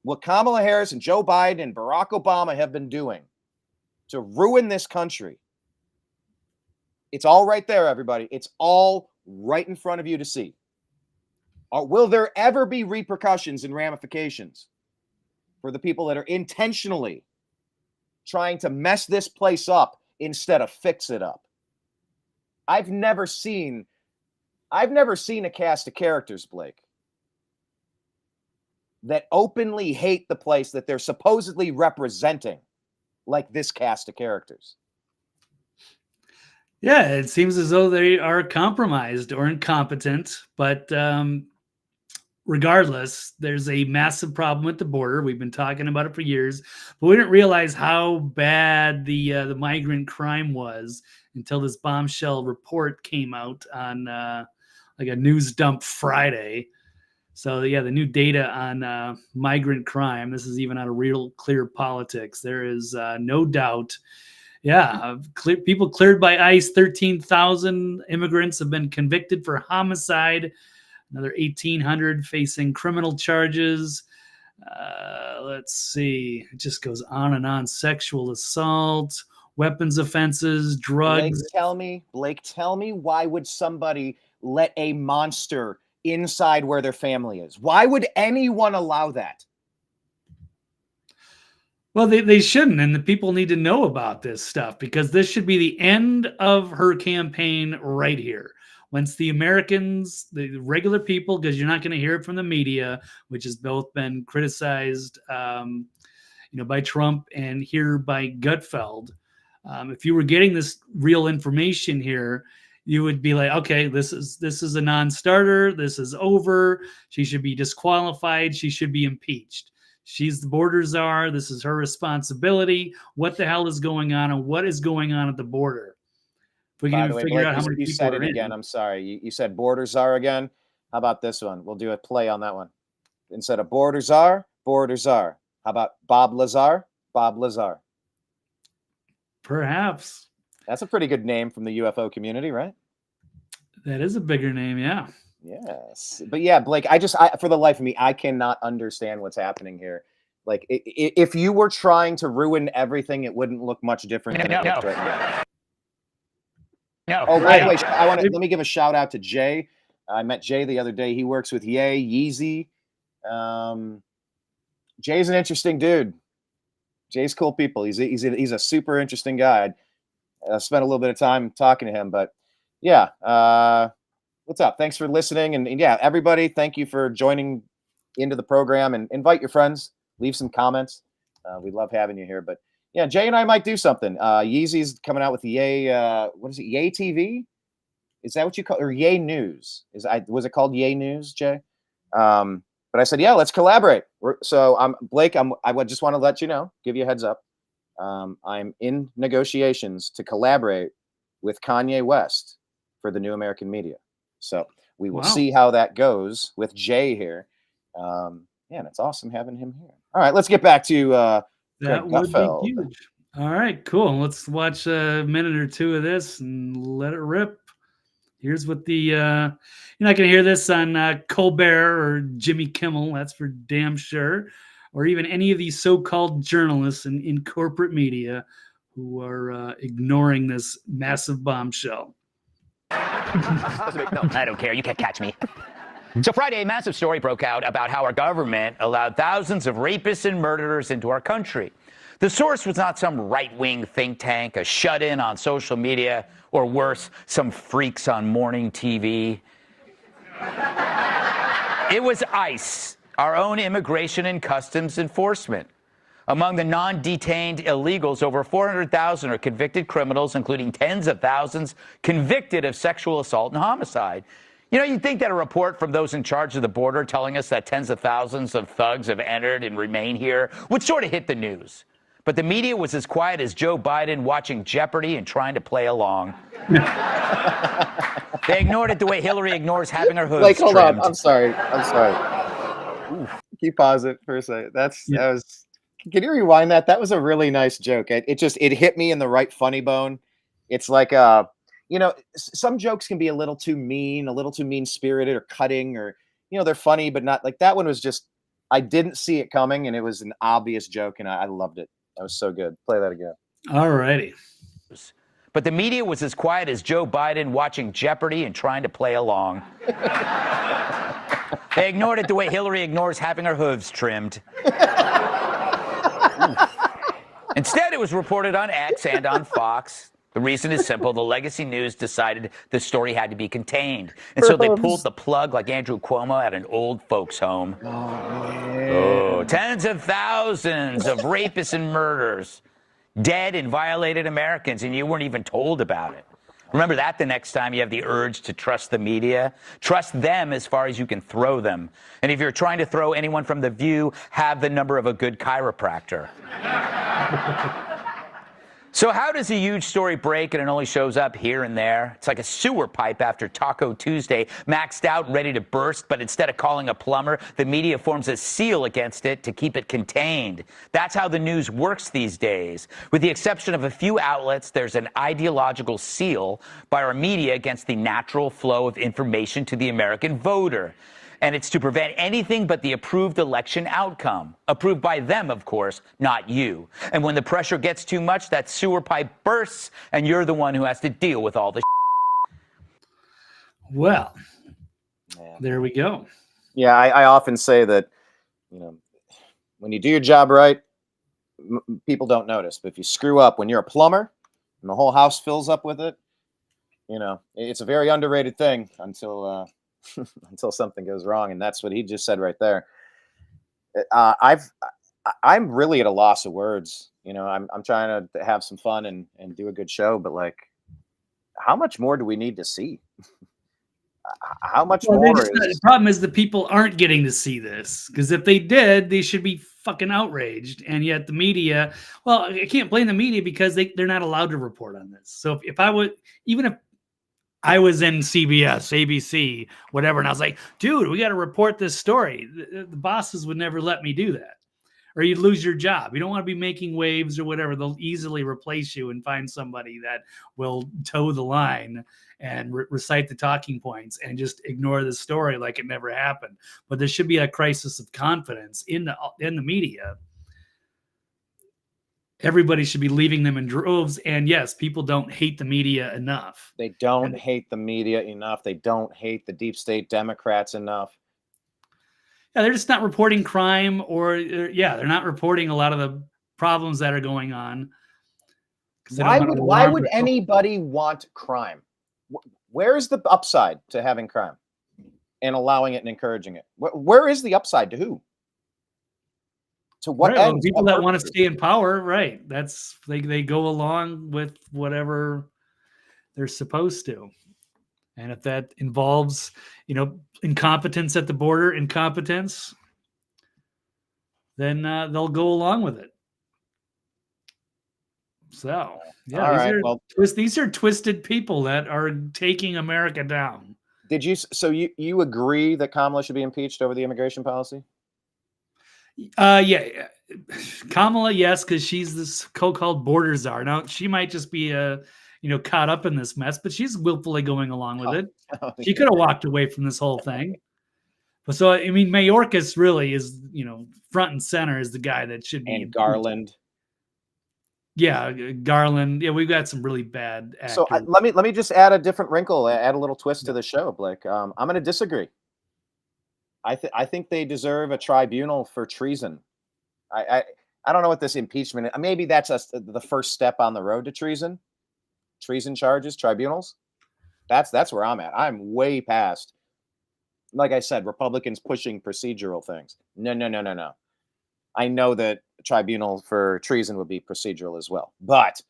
What Kamala Harris and Joe Biden and Barack Obama have been doing to ruin this country. It's all right there, everybody. It's all right in front of you to see. Will there ever be repercussions and ramifications for the people that are intentionally trying to mess this place up instead of fix it up? I've never seen a cast of characters, Blake, that openly hate the place that they're supposedly representing like this cast of characters. Yeah, it seems as though they are compromised or incompetent, but regardless, there's a massive problem at the border. We've been talking about it for years, but we didn't realize how bad the migrant crime was until this bombshell report came out on like a news dump Friday. So yeah, the new data on migrant crime. This is even out of Real Clear Politics. There is no doubt. Yeah, people cleared by ICE. 13,000 immigrants have been convicted for homicide. Another 1,800 facing criminal charges. Let's see. It just goes on and on. Sexual assault, weapons offenses, drugs. Blake, tell me why would somebody let a monster inside where their family is? Why would anyone allow that? Well, they shouldn't, and the people need to know about this stuff because this should be the end of her campaign right here. Once the Americans, the regular people, because you're not going to hear it from the media, which has both been criticized, by Trump and here by Gutfeld. If you were getting this real information here, you would be like, okay, this is a non-starter. This is over. She should be disqualified. She should be impeached. She's the border czar. This is her responsibility. What the hell is going on, and what is going on at the border? If we can even figure out how many people are in. Again, I'm sorry. You said border czar again. How about this one? We'll do a play on that one. Instead of borders are. How about Bob Lazar? Bob Lazar. Perhaps. That's a pretty good name from the UFO community, right? That is a bigger name, yeah. Yes. But yeah, Blake, for the life of me, I cannot understand what's happening here. Like, if you were trying to ruin everything, it wouldn't look much different than it looks right now. No. Oh, by the way, let me give a shout out to Jay. I met Jay the other day. He works with Yeezy. Jay's an interesting dude. Jay's cool people. He's a super interesting guy. I spent a little bit of time talking to him, but yeah. What's up? Thanks for listening. And yeah, everybody, thank you for joining into the program, and invite your friends, leave some comments. We love having you here, but yeah, Jay and I might do something. Yeezy's coming out with the what is it? Yay TV? Is that what you call, or Yay News? Was it called Yay News, Jay? But I said, yeah, let's collaborate. So Blake, I would just want to let you know, give you a heads up. I'm in negotiations to collaborate with Kanye West for the New American Media. So we will see how that goes with Jay here. And it's awesome having him here. All right, let's get back to that would be huge. All right, cool. Let's watch a minute or two of this and let it rip. Here's what you're not going to hear this on Colbert or Jimmy Kimmel, that's for damn sure, or even any of these so-called journalists in corporate media who are ignoring this massive bombshell. No, I don't care. You can't catch me. So Friday, a massive story broke out about how our government allowed thousands of rapists and murderers into our country. The source was not some right-wing think tank, a shut-in on social media, or worse, some freaks on morning TV. It was ICE, our own Immigration and Customs Enforcement. Among the non-detained illegals, over 400,000 are convicted criminals, including tens of thousands convicted of sexual assault and homicide. You know, you'd think that a report from those in charge of the border telling us that tens of thousands of thugs have entered and remain here would sort of hit the news. But the media was as quiet as Joe Biden watching Jeopardy and trying to play along. They ignored it the way Hillary ignores having her hooves Like, hold trimmed. on. I'm sorry. Oof. Can you pause it for a second? That was. Can you rewind that? That was a really nice joke. It hit me in the right funny bone. It's like some jokes can be a little too mean-spirited or cutting, or they're funny but not, like that one was just, I didn't see it coming, and it was an obvious joke, and I loved it. That was so good. Play that again. All righty. But the media was as quiet as Joe Biden watching Jeopardy and trying to play along. They ignored it the way Hillary ignores having her hooves trimmed. Instead, it was reported on X and on Fox. The reason is simple. The Legacy News decided the story had to be contained. And so they pulled the plug like Andrew Cuomo at an old folks' home. Tens of thousands of rapists and murderers, dead and violated Americans, and you weren't even told about it. Remember that the next time you have the urge to trust the media. Trust them as far as you can throw them. And if you're trying to throw anyone from The View, have the number of a good chiropractor. So how does a huge story break and it only shows up here and there? It's like a sewer pipe after Taco Tuesday, maxed out, ready to burst, but instead of calling a plumber, the media forms a seal against it to keep it contained. That's how the news works these days. With the exception of a few outlets, there's an ideological seal by our media against the natural flow of information to the American voter. And it's to prevent anything but the approved election outcome. Approved by them, of course, not you. And when the pressure gets too much, that sewer pipe bursts, and you're the one who has to deal with all the Well, there we go. Yeah, I often say that, when you do your job right, people don't notice. But if you screw up when you're a plumber and the whole house fills up with it, it's a very underrated thing until until something goes wrong. And that's what he just said right there. I'm really at a loss of words. I'm trying to have some fun and do a good show, but like, how much more do we need to see? How much more? The problem is the people aren't getting to see this, because if they did, they should be fucking outraged. And yet the media, well, I can't blame the media because they're not allowed to report on this. So if I would, even if I was in CBS, ABC, whatever, and I was like, dude, we got to report this story. The bosses would never let me do that, or you'd lose your job. You don't want to be making waves or whatever. They'll easily replace you and find somebody that will toe the line and recite the talking points and just ignore the story like it never happened. But there should be a crisis of confidence in the media. Everybody should be leaving them in droves. And yes, people don't hate the media enough. They don't hate the media enough. They don't hate the deep state Democrats enough. Yeah, they're just not reporting crime, or they're not reporting a lot of the problems that are going on. Why would anybody want crime? Where is the upside to having crime and allowing it and encouraging it? Where is the upside to who? To what right, ends? People that want to stay in power, right? That's they go along with whatever they're supposed to, and if that involves, incompetence at the border, then they'll go along with it. So these are twisted people that are taking America down. So you agree that Kamala should be impeached over the immigration policy? Yeah, Kamala, yes, because she's this so-called border czar. Now she might just be caught up in this mess, but she's willfully going along with it. She could have walked away from this whole thing. But so I mean, Mayorkas really is front and center is the guy that should be. And Garland. Yeah, Garland. Yeah, we've got some really bad actors. So let me just add a different wrinkle, add a little twist to the show, Blake. I'm going to disagree. I think they deserve a tribunal for treason. I don't know what this impeachment is. Maybe that's the first step on the road to treason. Treason charges, tribunals. That's where I'm at. I'm way past. Like I said, Republicans pushing procedural things. No. I know that tribunal for treason would be procedural as well. But,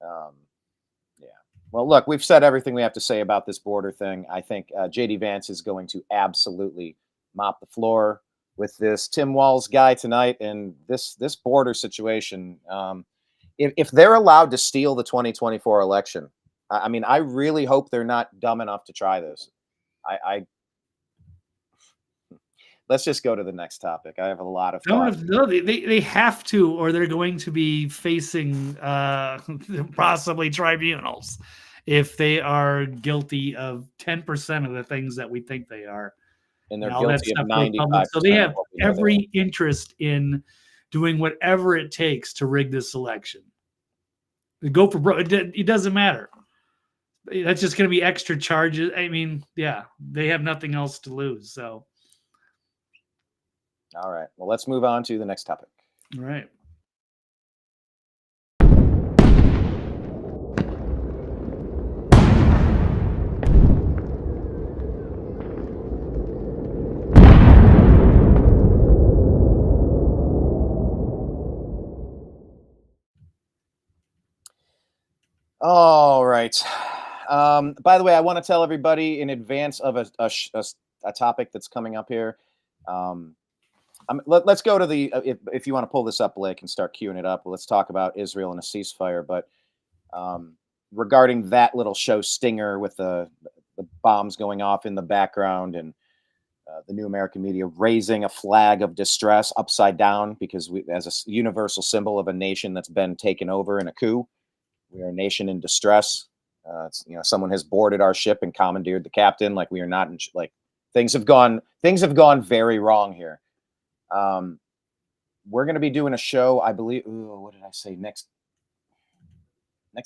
yeah. Well, look, we've said everything we have to say about this border thing. I think J.D. Vance is going to absolutely mop the floor with this Tim Walz guy tonight and this border situation. If they're allowed to steal the 2024 election, I mean, I really hope they're not dumb enough to try this. Let's just go to the next topic. I have a lot of thoughts. No, they have to, or they're going to be facing possibly tribunals if they are guilty of 10% of the things that we think they are. And they're guilty of 95%. So they have every interest in doing whatever it takes to rig this election. Go for broke. It doesn't matter. That's just going to be extra charges. I mean, yeah, they have nothing else to lose. So. All right. Well, let's move on to the next topic. All right. All right. By the way, I want to tell everybody in advance of a topic that's coming up here. Let's go to the if you want to pull this up, Blake, and start queuing it up. Let's talk about Israel and a ceasefire. But regarding that little show stinger with the bombs going off in the background and the New American Media raising a flag of distress upside down because as a universal symbol of a nation that's been taken over in a coup, we are a nation in distress. Someone has boarded our ship and commandeered the captain. Like we are not like things have gone very wrong here. We're going to be doing a show, I believe. What did I say? Next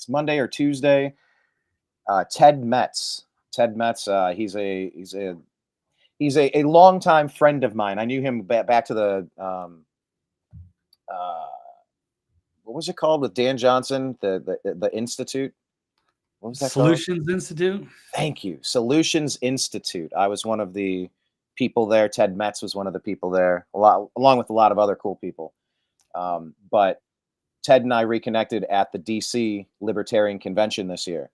Monday or Tuesday. Ted Metz. He's a longtime friend of mine. I knew him back to the what was it called with Dan Johnson? The Institute. What was that Solutions called? Institute. Thank you. Solutions Institute. I was one of the people there. Ted Metz was one of the people there, along with a lot of other cool people. But Ted and I reconnected at the DC Libertarian Convention this year.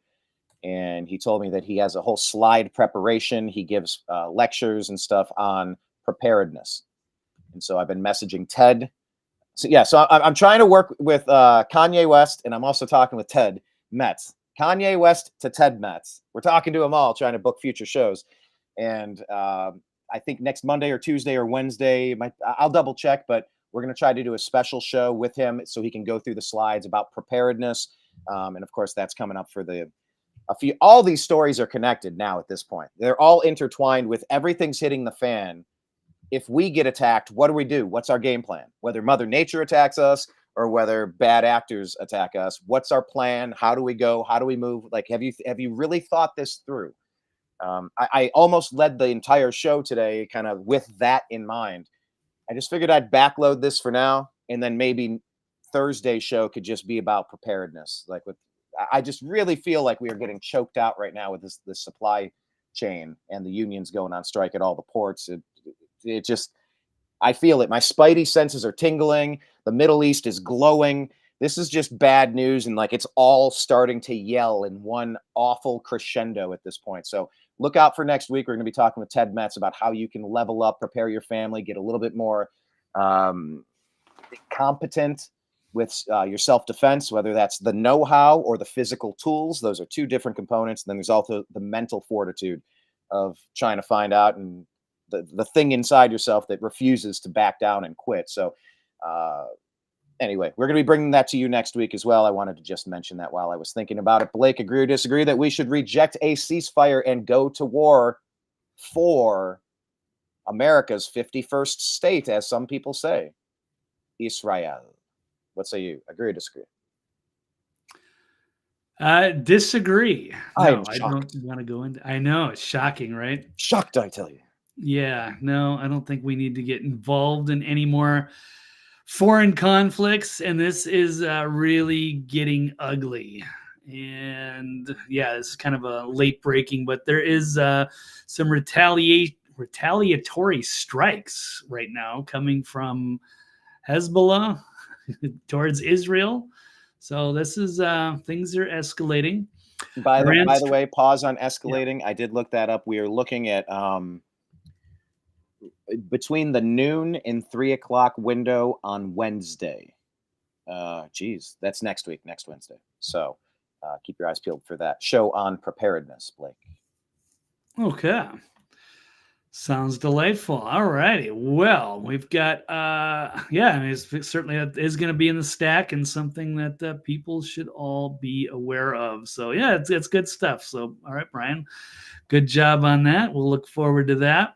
And he told me that he has a whole slide preparation. He gives lectures and stuff on preparedness. And so I've been messaging Ted. So I'm trying to work with Kanye West, and I'm also talking with Ted Metz. Kanye West to Ted Metz. We're talking to them all, trying to book future shows. And I think next Monday or Tuesday or Wednesday, I'll double check, but we're going to try to do a special show with him so he can go through the slides about preparedness. And of course, that's coming up for all these stories are connected now at this point. They're all intertwined with everything's hitting the fan. If we get attacked, what do? What's our game plan? Whether Mother Nature attacks us or whether bad actors attack us, what's our plan? How do we go? How do we move? Like, have you really thought this through? I almost led the entire show today kind of with that in mind. I just figured I'd backload this for now, and then maybe Thursday show could just be about preparedness. I just really feel like we are getting choked out right now with this supply chain and the unions going on strike at all the ports. It just, I feel it. My spidey senses are tingling. The Middle East is glowing. This is just bad news, and it's all starting to yell in one awful crescendo at this point. So look out for next week. We're going to be talking with Ted Metz about how you can level up, prepare your family, get a little bit more competent with your self-defense, whether that's the know-how or the physical tools. Those are two different components. And then there's also the mental fortitude of trying to find out and the thing inside yourself that refuses to back down and quit. So anyway, we're going to be bringing that to you next week as well. I wanted to just mention that while I was thinking about it. Blake, agree or disagree that we should reject a ceasefire and go to war for America's 51st state, as some people say, Israel? What say you? Agree or disagree? Disagree. I No, am I shocked. don't want to go into. I know it's shocking, right? Shocked, I tell you. Yeah, no, I don't think we need to get involved in any more foreign conflicts, and this is really getting ugly. And yeah, it's kind of a late breaking, but there is some retaliatory strikes right now coming from Hezbollah towards Israel. So this is things are escalating. By the way, pause on escalating. Yeah. I did look that up. We are looking at between the noon and 3 o'clock window on Wednesday. Geez, that's next week, next Wednesday. So keep your eyes peeled for that show on preparedness, Blake. Okay. Sounds delightful. All righty. Well, we've got, it certainly is going to be in the stack and something that people should all be aware of. So, yeah, it's good stuff. So, all right, Brian, good job on that. We'll look forward to that.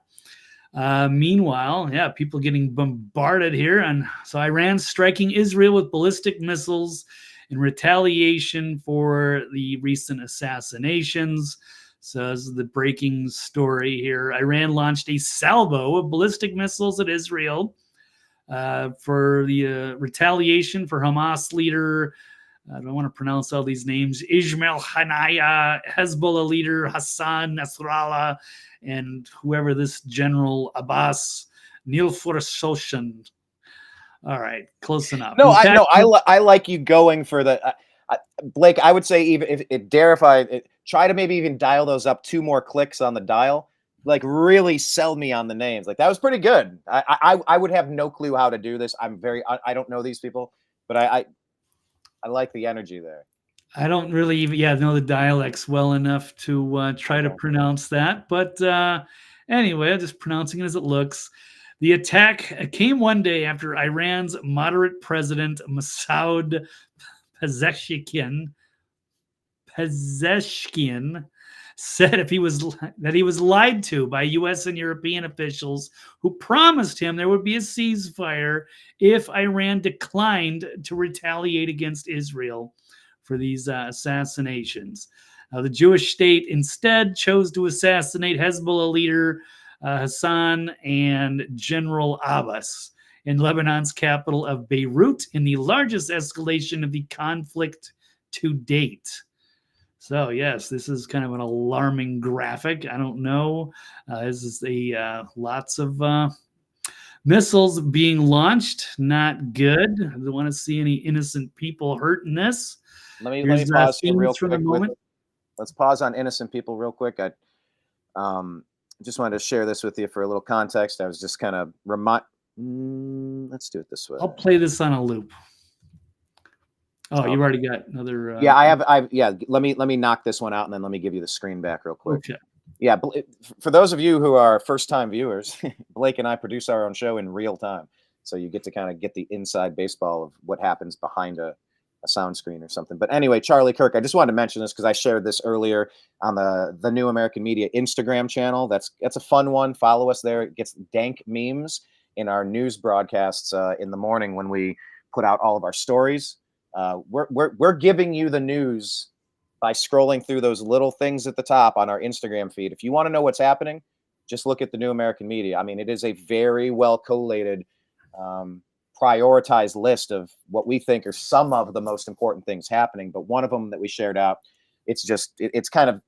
Meanwhile, yeah, people getting bombarded here. So Iran striking Israel with ballistic missiles in retaliation for the recent assassinations. So this is the breaking story here. Iran launched a salvo of ballistic missiles at Israel for the retaliation for Hamas leader, I don't want to pronounce all these names, Ismail Haniyeh, Hezbollah leader Hassan Nasrallah, and whoever this General Abbas Nilfur-Soshan. All right, close enough. No, I like you going for the Blake. I would say even if I try to maybe even dial those up 2 more clicks on the dial. Like really sell me on the names. Like that was pretty good. I would have no clue how to do this. I don't know these people, but I like the energy there. I don't really even know the dialects well enough to try to pronounce that. But anyway, I'm just pronouncing it as it looks. The attack came one day after Iran's moderate president, Masoud Pezeshkian, said that he was lied to by U.S. and European officials who promised him there would be a ceasefire if Iran declined to retaliate against Israel for these assassinations. The Jewish state instead chose to assassinate Hezbollah leader Hassan and General Abbas in Lebanon's capital of Beirut in the largest escalation of the conflict to date. So, yes, this is kind of an alarming graphic. I don't know. This is lots of missiles being launched. Not good. I don't want to see any innocent people hurt in this. Let me pause here real quick. Let's pause on innocent people real quick. I just wanted to share this with you for a little context. I was just kind of let's do it this way. I'll play this on a loop. Oh, you already got another. Yeah, I've yeah. Let me knock this one out, and then let me give you the screen back real quick. Okay. Yeah, for those of you who are first-time viewers, Blake and I produce our own show in real time, so you get to kind of get the inside baseball of what happens behind a sound screen or something. But anyway, Charlie Kirk, I just wanted to mention this because I shared this earlier on the New American Media Instagram channel. That's a fun one. Follow us there. It gets dank memes in our news broadcasts in the morning when we put out all of our stories. We're giving you the news by scrolling through those little things at the top on our Instagram feed. If you want to know what's happening, just look at the New American Media. I mean, it is a very well collated, prioritized list of what we think are some of the most important things happening. But one of them that we shared out, it's kind of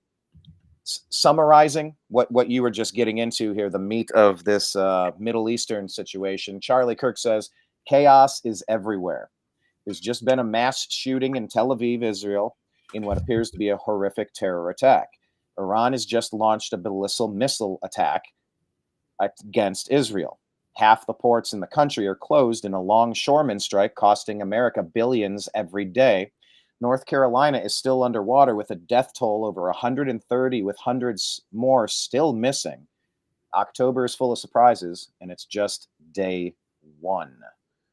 summarizing what you were just getting into here, the meat of this Middle Eastern situation. Charlie Kirk says, chaos is everywhere. There's just been a mass shooting in Tel Aviv, Israel, in what appears to be a horrific terror attack. Iran has just launched a ballistic missile attack against Israel. Half the ports in the country are closed in a longshoreman strike costing America billions every day. North Carolina is still underwater with a death toll over 130, with hundreds more still missing. October is full of surprises, and it's just day one.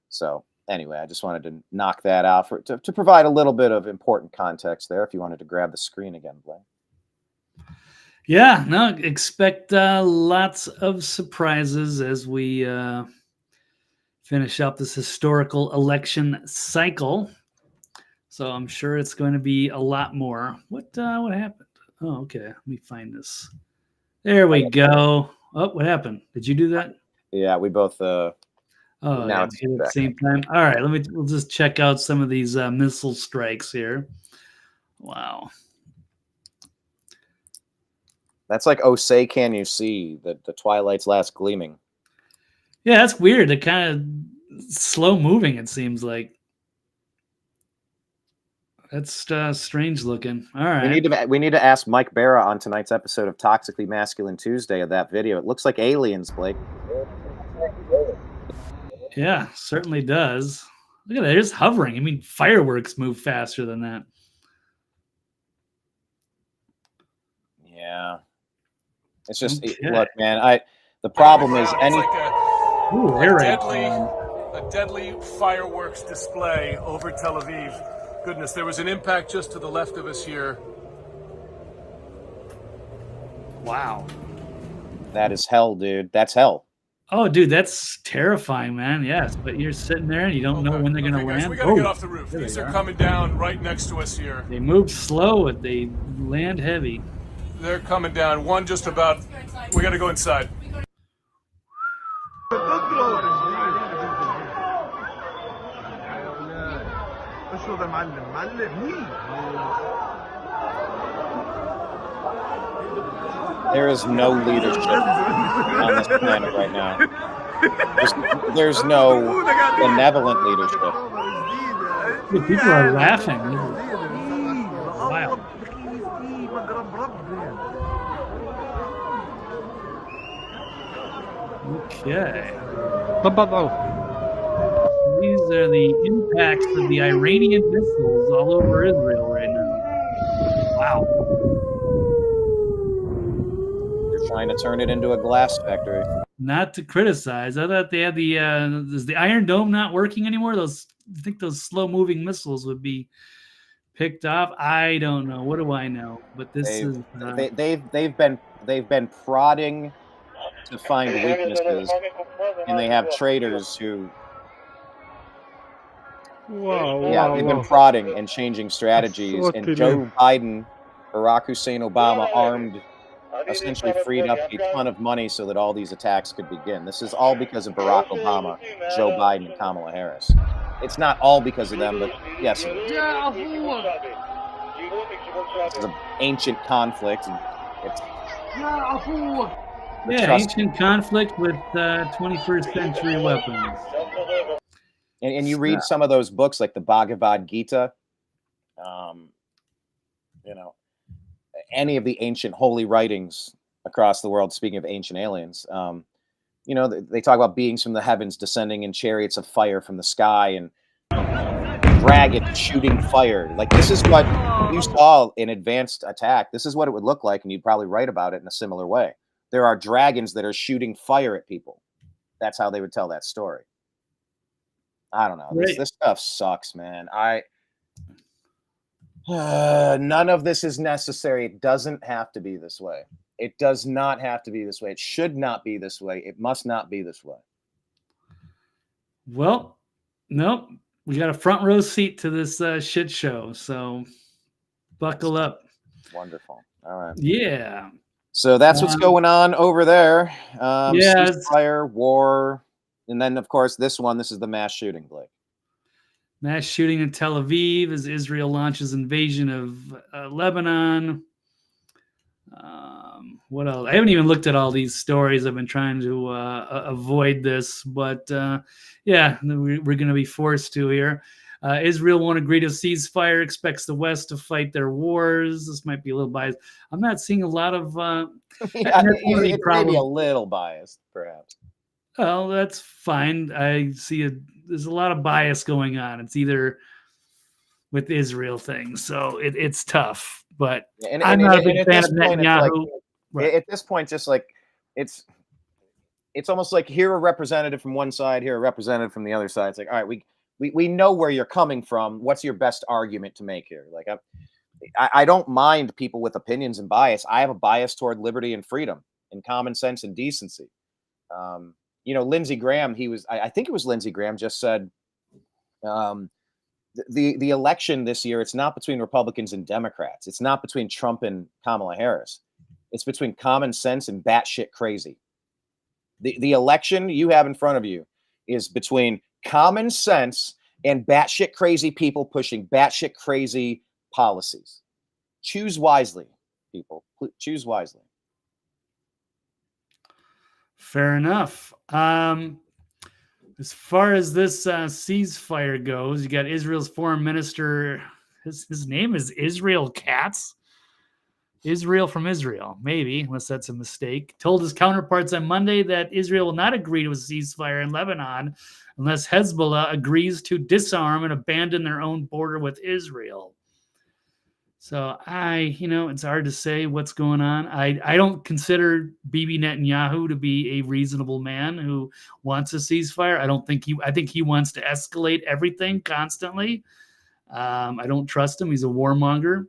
So anyway, I just wanted to knock that out to provide a little bit of important context there if you wanted to grab the screen again, Blaine. Yeah, no, expect lots of surprises as we finish up this historical election cycle. So I'm sure it's going to be a lot more. What happened? Oh, okay. Let me find this. There we go. Oh, what happened? Did you do that? Yeah, we both. Oh, now yeah, it's at the same time. All right, we'll just check out some of these missile strikes here. Wow. That's like, oh, say can you see the twilight's last gleaming. Yeah, that's weird. They're kind of slow moving, it seems like. That's strange looking. All right. We need to ask Mike Barra on tonight's episode of Toxically Masculine Tuesday of that video. It looks like aliens, Blake. Yeah, certainly does. Look at that. They're just hovering. I mean, fireworks move faster than that. Yeah. It's just, Okay. look, man, the problem is any... a deadly fireworks display over Tel Aviv. Goodness, there was an impact just to the left of us here. Wow. That is hell, dude. That's hell. Oh, dude, that's terrifying, man. Yes, but you're sitting there and you don't know when they're going to land. Guys, we got to get off the roof. These are coming down right next to us here. They move slow, but they land heavy. They're coming down. One just about. We got to go inside. There is no leadership on this planet right now. There's no benevolent leadership. Dude, people are laughing. Wow. Okay. These are the impacts of the Iranian missiles all over Israel right now. Wow. They're trying to turn it into a glass factory. Not to criticize. I thought they had is the Iron Dome not working anymore? I think those slow-moving missiles would be picked off. I don't know. What do I know? But they've been prodding to find weaknesses, and they have traitors who. They've been prodding and changing strategies. And Joe Biden, Barack Hussein Obama, armed, essentially freed up a ton of money so that all these attacks could begin. This is all because of Barack Obama, Joe Biden, and Kamala Harris. It's not all because of them, but yes, it is. It's an ancient conflict. And it's ancient conflict with 21st century weapons. And you read some of those books like the Bhagavad Gita, any of the ancient holy writings across the world, speaking of ancient aliens, they talk about beings from the heavens descending in chariots of fire from the sky and dragons shooting fire. Like, this is what you saw in Advanced Attack. This is what it would look like, and you'd probably write about it in a similar way. There are dragons that are shooting fire at people. That's how they would tell that story. I don't know. Right. This stuff sucks, man. None of this is necessary. It doesn't have to be this way. It does not have to be this way. It should not be this way. It must not be this way. Well, nope. We got a front row seat to this shit show. So buckle up. Wonderful. All right. Yeah. So that's what's going on over there. Yeah. Ceasefire, war. And then, of course, this is the mass shooting, Blake. Mass shooting in Tel Aviv as Israel launches invasion of Lebanon. What else? I haven't even looked at all these stories. I've been trying to avoid this, but yeah, we're going to be forced to here. Israel won't agree to ceasefire, expects the West to fight their wars. This might be a little biased. I'm not seeing a lot of Yeah, it may be a little biased, perhaps. Well, that's fine. I see there's a lot of bias going on. It's either with Israel things, so it's tough. But I'm not a big fan of Netanyahu. Right. At this point, just like it's almost like here a representative from one side, here a representative from the other side. It's like, all right, we know where you're coming from. What's your best argument to make here? Like, I don't mind people with opinions and bias. I have a bias toward liberty and freedom and common sense and decency. Lindsey Graham, I think it was Lindsey Graham just said, the election this year, it's not between Republicans and Democrats. It's not between Trump and Kamala Harris. It's between common sense and batshit crazy. The election you have in front of you is between common sense and batshit crazy people pushing batshit crazy policies. Choose wisely, people. Choose wisely. Fair enough. As far as this ceasefire goes, you got Israel's foreign minister. His name is Israel Katz. Israel from Israel, maybe, unless that's a mistake. Told his counterparts on Monday that Israel will not agree to a ceasefire in Lebanon unless Hezbollah agrees to disarm and abandon their own border with Israel. So it's hard to say what's going on. I don't consider Bibi Netanyahu to be a reasonable man who wants a ceasefire. I think he wants to escalate everything constantly. I don't trust him. He's a warmonger.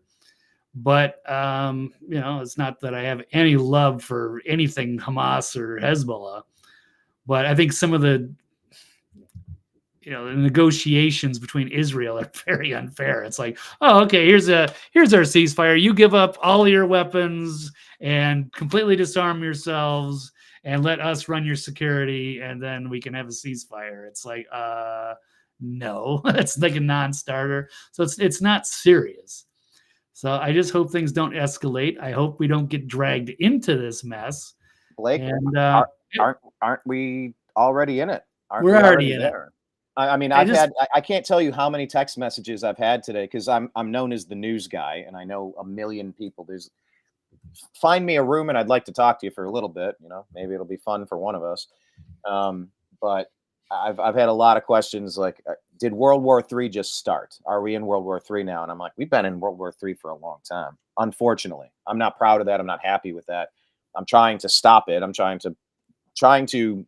But it's not that I have any love for anything Hamas or Hezbollah. But I think some of the the negotiations between Israel are very unfair. It's like, oh, okay, here's our ceasefire. You give up all your weapons and completely disarm yourselves and let us run your security, and then we can have a ceasefire. It's like, no, it's like a non-starter. So it's not serious. So I just hope things don't escalate. I hope we don't get dragged into this mess. Blake, and, aren't we already in it? We're already in there? I mean, I can't tell you how many text messages I've had today because I'm known as the news guy and I know a million people. Find me a room and I'd like to talk to you for a little bit. Maybe it'll be fun for one of us. But I've had a lot of questions like, did World War III just start? Are we in World War III now? And I'm like, we've been in World War III for a long time. Unfortunately, I'm not proud of that. I'm not happy with that. I'm trying to stop it. I'm trying to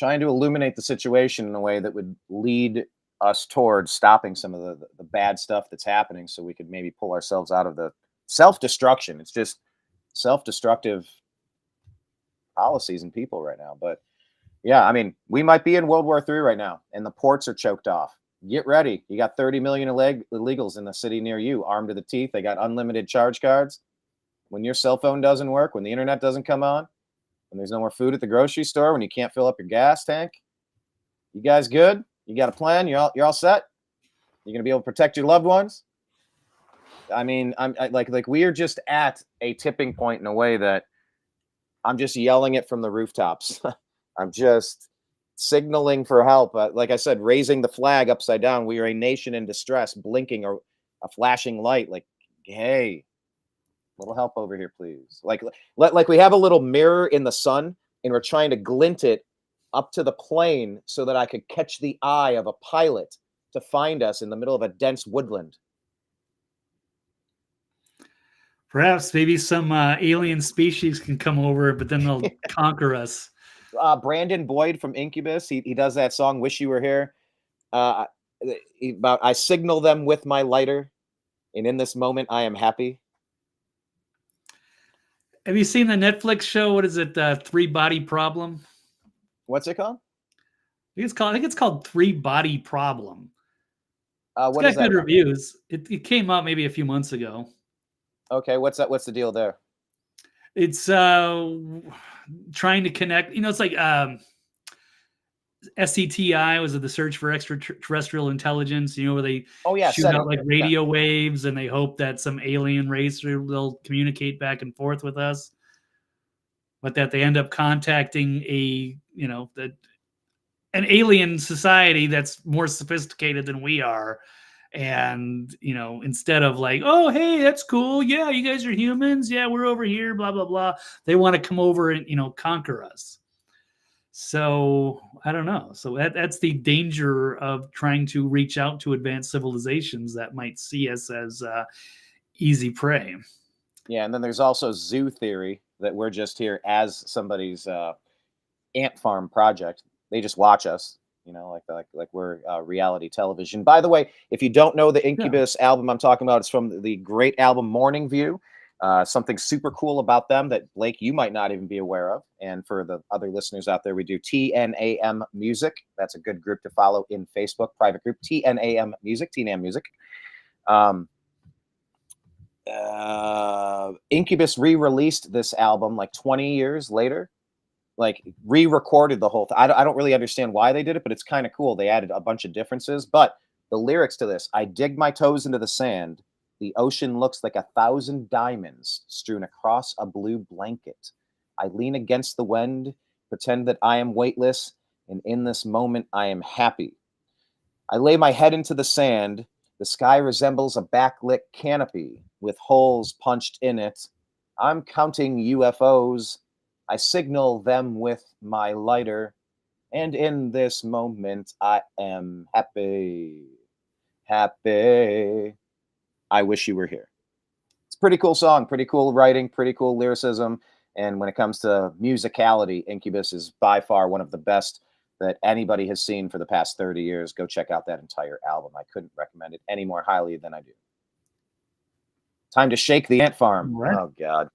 illuminate the situation in a way that would lead us towards stopping some of the bad stuff that's happening so we could maybe pull ourselves out of the self-destruction. It's just self-destructive policies and people right now. But yeah, I mean, we might be in World War III right now and the ports are choked off. Get ready. You got 30 million illegals in the city near you, armed to the teeth. They got unlimited charge cards. When your cell phone doesn't work, when the internet doesn't come on, when there's no more food at the grocery store, when you can't fill up your gas tank, you guys good? You got a plan? You're all set? You're gonna be able to protect your loved ones? I mean, like we are just at a tipping point in a way that I'm just yelling it from the rooftops. I'm just signaling for help. Like I said, raising the flag upside down. We are a nation in distress, blinking or a flashing light. Like, hey, little help over here, please. Like we have a little mirror in the sun and we're trying to glint it up to the plane so that I could catch the eye of a pilot to find us in the middle of a dense woodland. Perhaps maybe some alien species can come over, but then they'll conquer us. Brandon Boyd from Incubus, he does that song "Wish You Were Here." About I signal them with my lighter, and in this moment I am happy. Have you seen the Netflix show? What is it? Three Body Problem. What's it called? I think it's called Three Body Problem. What It's is got good that? reviews. It came out maybe a few months ago. Okay, what's that? What's the deal there? It's trying to connect. It's like SETI was the search for extraterrestrial intelligence. Where they shoot out like radio waves, and they hope that some alien race will communicate back and forth with us, but that they end up contacting an alien society that's more sophisticated than we are. And, instead of like, oh, hey, that's cool. Yeah, you guys are humans. Yeah, we're over here, blah, blah, blah. They want to come over and, conquer us. So I don't know. So that's the danger of trying to reach out to advanced civilizations that might see us as easy prey. Yeah, and then there's also zoo theory that we're just here as somebody's ant farm project. They just watch us. Like we're reality television. By the way, if you don't know the Incubus album I'm talking about, it's from the great album Morning View. Something super cool about them that, Blake, you might not even be aware of. And for the other listeners out there, we do TNAM Music. That's a good group to follow in Facebook, private group, TNAM Music, TNAM Music. Incubus re-released this album like 20 years later. Like re-recorded the whole thing. I don't really understand why they did it, but it's kind of cool. They added a bunch of differences. But the lyrics to this: I dig my toes into the sand. The ocean looks like 1,000 diamonds strewn across a blue blanket. I lean against the wind, pretend that I am weightless, and in this moment I am happy. I lay my head into the sand. The sky resembles a backlit canopy with holes punched in it. I'm counting UFOs. I signal them with my lighter, and in this moment I am happy, happy. I wish you were here. It's a pretty cool song, pretty cool writing, pretty cool lyricism, and when it comes to musicality, Incubus is by far one of the best that anybody has seen for the past 30 years. Go check out that entire album. I couldn't recommend it any more highly than I do. Time to shake the ant farm. Right. Oh, God.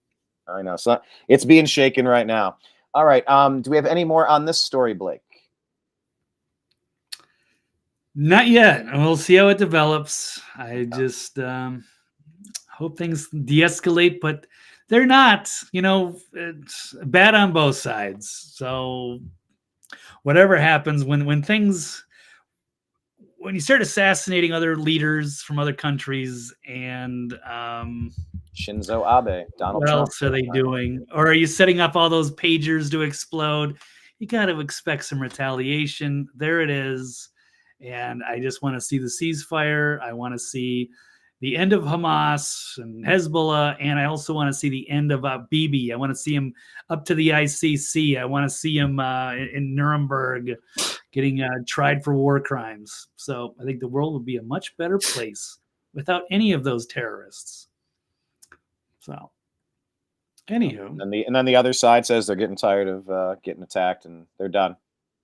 I know. So it's being shaken right now. All right. Do we have any more on this story, Blake? Not yet. We'll see how it develops. I just hope things de-escalate, but they're not. It's bad on both sides. So whatever happens, when you start assassinating other leaders from other countries and Shinzo Abe, Donald what Trump. else are they doing? Or are you setting up all those pagers to explode? You got to expect some retaliation. There it is. And I just want to see the ceasefire. I want to see the end of Hamas and Hezbollah. And I also want to see the end of Bibi. I want to see him up to the ICC. I want to see him in Nuremberg getting tried for war crimes. So I think the world would be a much better place without any of those terrorists. So, anywho. And then the other side says they're getting tired of getting attacked and they're done.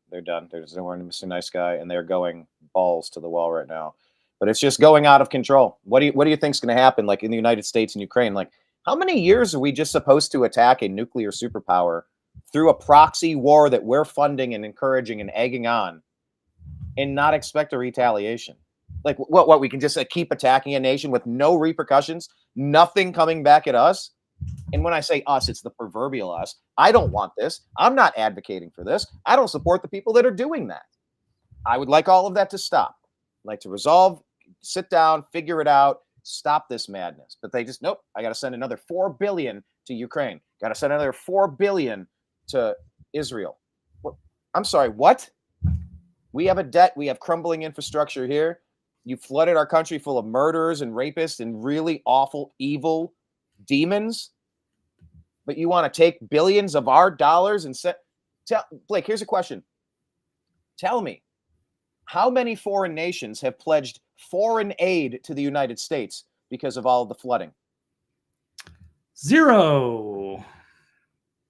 They're done. There's nowhere to Mr. Nice Guy, and they're going balls to the wall right now. But it's just going out of control. What do you think is going to happen, like in the United States and Ukraine? Like, how many years are we just supposed to attack a nuclear superpower through a proxy war that we're funding and encouraging and egging on, and not expect a retaliation? Like, what we can just keep attacking a nation with no repercussions, nothing coming back at us? And when I say us, it's the proverbial us. I don't want this. I'm not advocating for this. I don't support the people that are doing that. I would like all of that to stop. I'd like to resolve, sit down, figure it out, stop this madness. But they just, nope, I got to send another $4 billion to Ukraine. Got to send another $4 billion to Israel. What? I'm sorry, what? We have a debt. We have crumbling infrastructure here. You flooded our country full of murderers and rapists and really awful, evil demons. But you want to take billions of our dollars and Blake, here's a question. Tell me, how many foreign nations have pledged foreign aid to the United States because of all the flooding? 0. As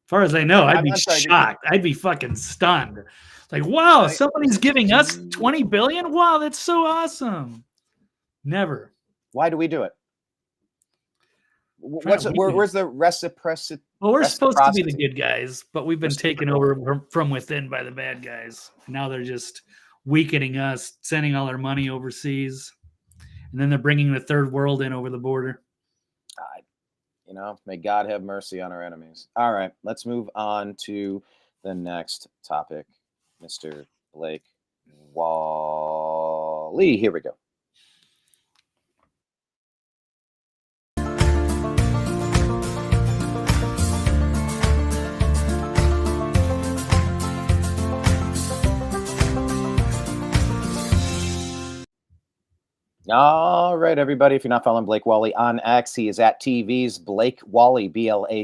far as I know, I'd be I'm sorry, shocked. I'd be fucking stunned. Like, wow, I- somebody's giving us 20 billion? Wow, that's so awesome. Never. Why do we do it? Trying to weed it. Where's the reciprocity? Well, we're supposed to be the Reciprocity. good guys, but we've been taken over from within by the bad guys. Now they're just weakening us, sending all our money overseas, and then they're bringing the third world in over the border. You know, may God have mercy on our enemies. All right, let's move on to the next topic, Mr. Blake Walley. Here we go. All right, everybody. If you're not following Blake Walley on X, he is at TV's Blake Walley, BlakeWalley.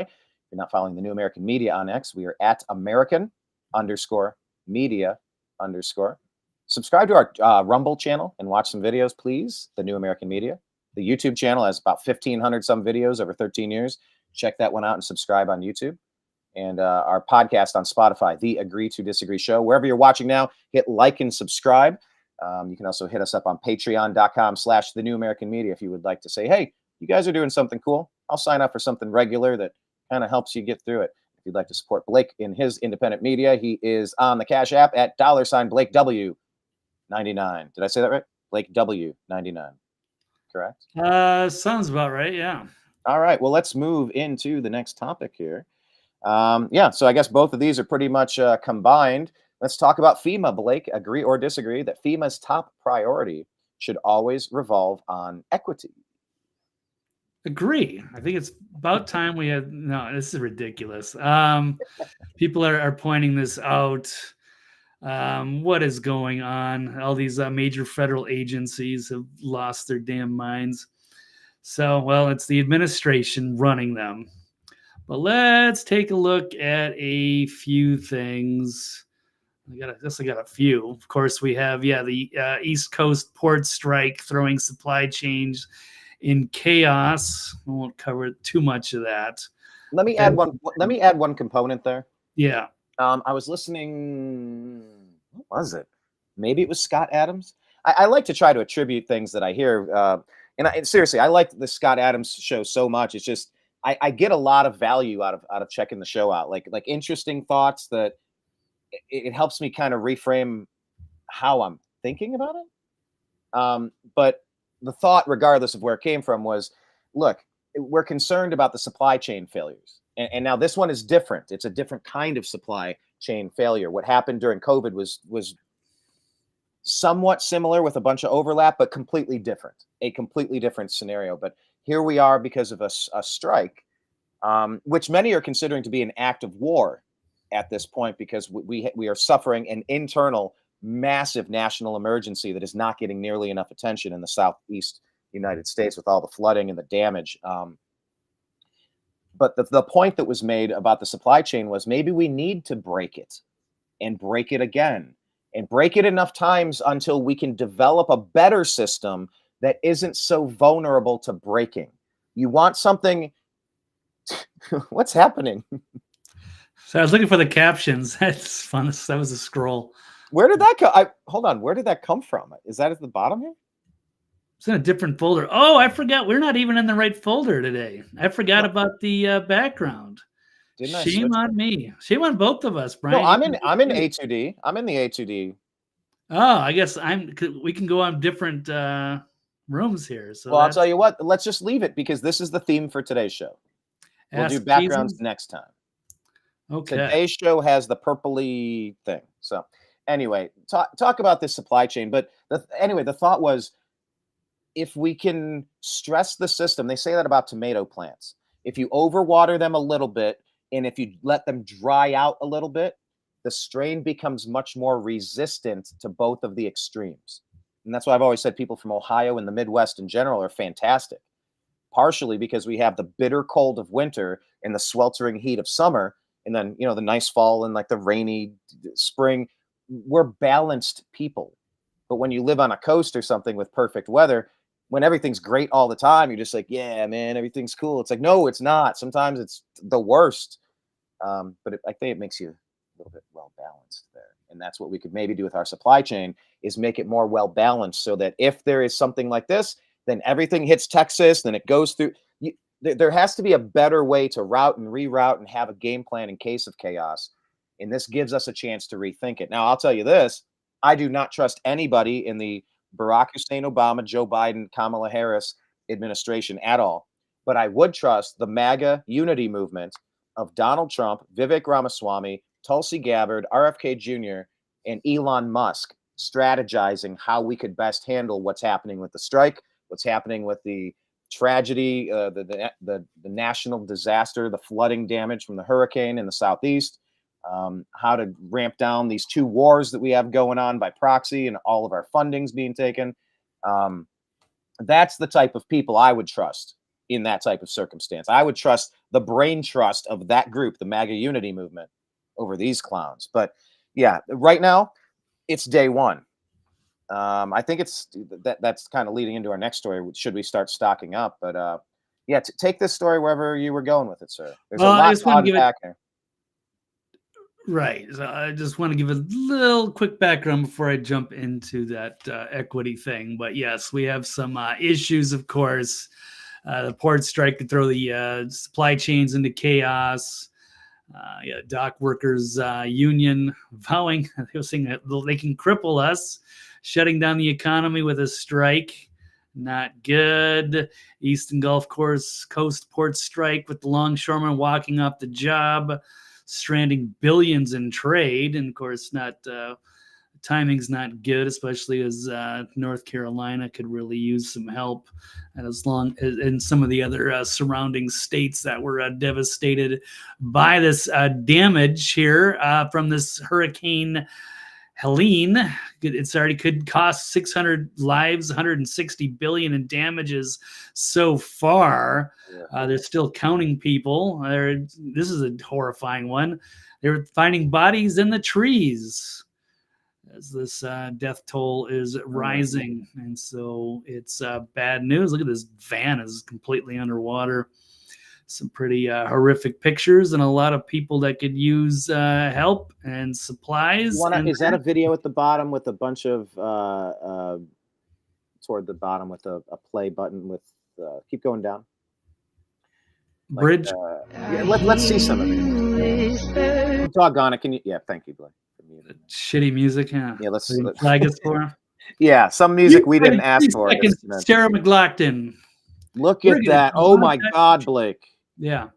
If you're not following the New American Media on X, we are at American_media_. Subscribe to our Rumble channel and watch some videos, please. The New American Media. The YouTube channel has about 1,500 some videos over 13 years. Check that one out and subscribe on YouTube. And our podcast on Spotify, The Agree to Disagree Show. Wherever you're watching now, hit like and subscribe. You can also hit us up on patreon.com/The New American Media if you would like to say, hey, you guys are doing something cool. I'll sign up for something regular that kind of helps you get through it. If you'd like to support Blake in his independent media, he is on the Cash App at $BlakeW99. Did I say that right? BlakeW99. Correct? Sounds about right, yeah. All right, well, let's move into the next topic here. So I guess both of these are pretty much combined. Let's talk about FEMA, Blake. Agree or disagree that FEMA's top priority should always revolve on equity? Agree. I think it's about time we had. No, this is ridiculous. People are pointing this out. What is going on? All these major federal agencies have lost their damn minds. So, well, it's the administration running them. But let's take a look at a few things. I got a few. Of course, we have the East Coast port strike throwing supply chains in chaos. I won't cover too much of that. Let me add one component there. Yeah. I was listening. What was it? Maybe it was Scott Adams. I like to try to attribute things that I hear. And seriously, I like the Scott Adams show so much. It's just I get a lot of value out of checking the show out. Like interesting thoughts that it helps me kind of reframe how I'm thinking about it. But the thought, regardless of where it came from, was, look, we're concerned about the supply chain failures. And now this one is different. It's a different kind of supply chain failure. What happened during COVID was somewhat similar with a bunch of overlap, but completely different, a completely different scenario. But here we are because of a strike, which many are considering to be an act of war at this point, because we are suffering an internal massive national emergency that is not getting nearly enough attention in the Southeast United States with all the flooding and the damage. But the point that was made about the supply chain was maybe we need to break it and break it again and break it enough times until we can develop a better system that isn't so vulnerable to breaking. You want something. What's happening? So I was looking for the captions. That's fun. That was a scroll. Where did that come? Hold on. Where did that come from? Is that at the bottom here? It's in a different folder. Oh, I forgot. We're not even in the right folder today. I forgot about the background. Shame on me. Shame on both of us, Brian. No, I'm in A2D. I'm in the A2D. Oh, I guess we can go on different rooms here. So well, I'll tell you what. Let's just leave it because this is the theme for today's show. We'll do backgrounds next time. Okay. Today's show has the purpley thing. So anyway, talk about this supply chain. But the thought was, if we can stress the system, they say that about tomato plants. If you overwater them a little bit, and if you let them dry out a little bit, the strain becomes much more resistant to both of the extremes. And that's why I've always said people from Ohio and the Midwest in general are fantastic. Partially because we have the bitter cold of winter and the sweltering heat of summer, and then the nice fall and like the rainy spring. We're balanced people. But when you live on a coast or something with perfect weather, when everything's great all the time, you're just like, yeah, man, everything's cool. It's like, no, it's not. Sometimes it's the worst. But I think it makes you a little bit well balanced there. And that's what we could maybe do with our supply chain, is make it more well balanced, so that if there is something like this, then everything hits Texas, then it goes through. There has to be a better way to route and reroute and have a game plan in case of chaos. And this gives us a chance to rethink it. Now, I'll tell you this. I do not trust anybody in the Barack Hussein Obama, Joe Biden, Kamala Harris administration at all. But I would trust the MAGA unity movement of Donald Trump, Vivek Ramaswamy, Tulsi Gabbard, RFK Jr., and Elon Musk strategizing how we could best handle what's happening with the strike, what's happening with the tragedy, the national disaster, the flooding damage from the hurricane in the Southeast, how to ramp down these 2 wars that we have going on by proxy and all of our fundings being taken. That's the type of people I would trust in that type of circumstance. I would trust the brain trust of that group, the MAGA unity movement, over these clowns. But yeah, right now it's day one. I think that's kind of leading into our next story. Should we start stocking up? But yeah, take this story wherever you were going with it, sir. There's a lot to unpack here. Right. So I just want to give a little quick background before I jump into that equity thing. But yes, we have some issues, of course. The port strike could throw the supply chains into chaos. Dock workers union vowing, they were saying that they can cripple us, shutting down the economy with a strike. Not good. Eastern Gulf Coast port strike with the longshoremen walking off the job, stranding billions in trade. And of course, timing's not good, especially as North Carolina could really use some help, and as long as in some of the other surrounding states that were devastated by this damage here from this Hurricane Helene. It's already could cost 600 lives, 160 billion in damages so far. They're still counting people. This is a horrifying one. They're finding bodies in the trees as this death toll is rising. And so it's bad news. Look at this van is completely underwater. Some pretty horrific pictures and a lot of people that could use help and supplies. Is that a video at the bottom with a bunch of toward the bottom with a play button with keep going down? Bridge. Yeah, let's see some of it. Doggone it. Can you? Yeah, thank you, Blake. Shitty music. Yeah, let's flag us for. Yeah, some music we didn't ask for. Sarah McLachlan. Look at that. Oh my God, Blake. Yeah.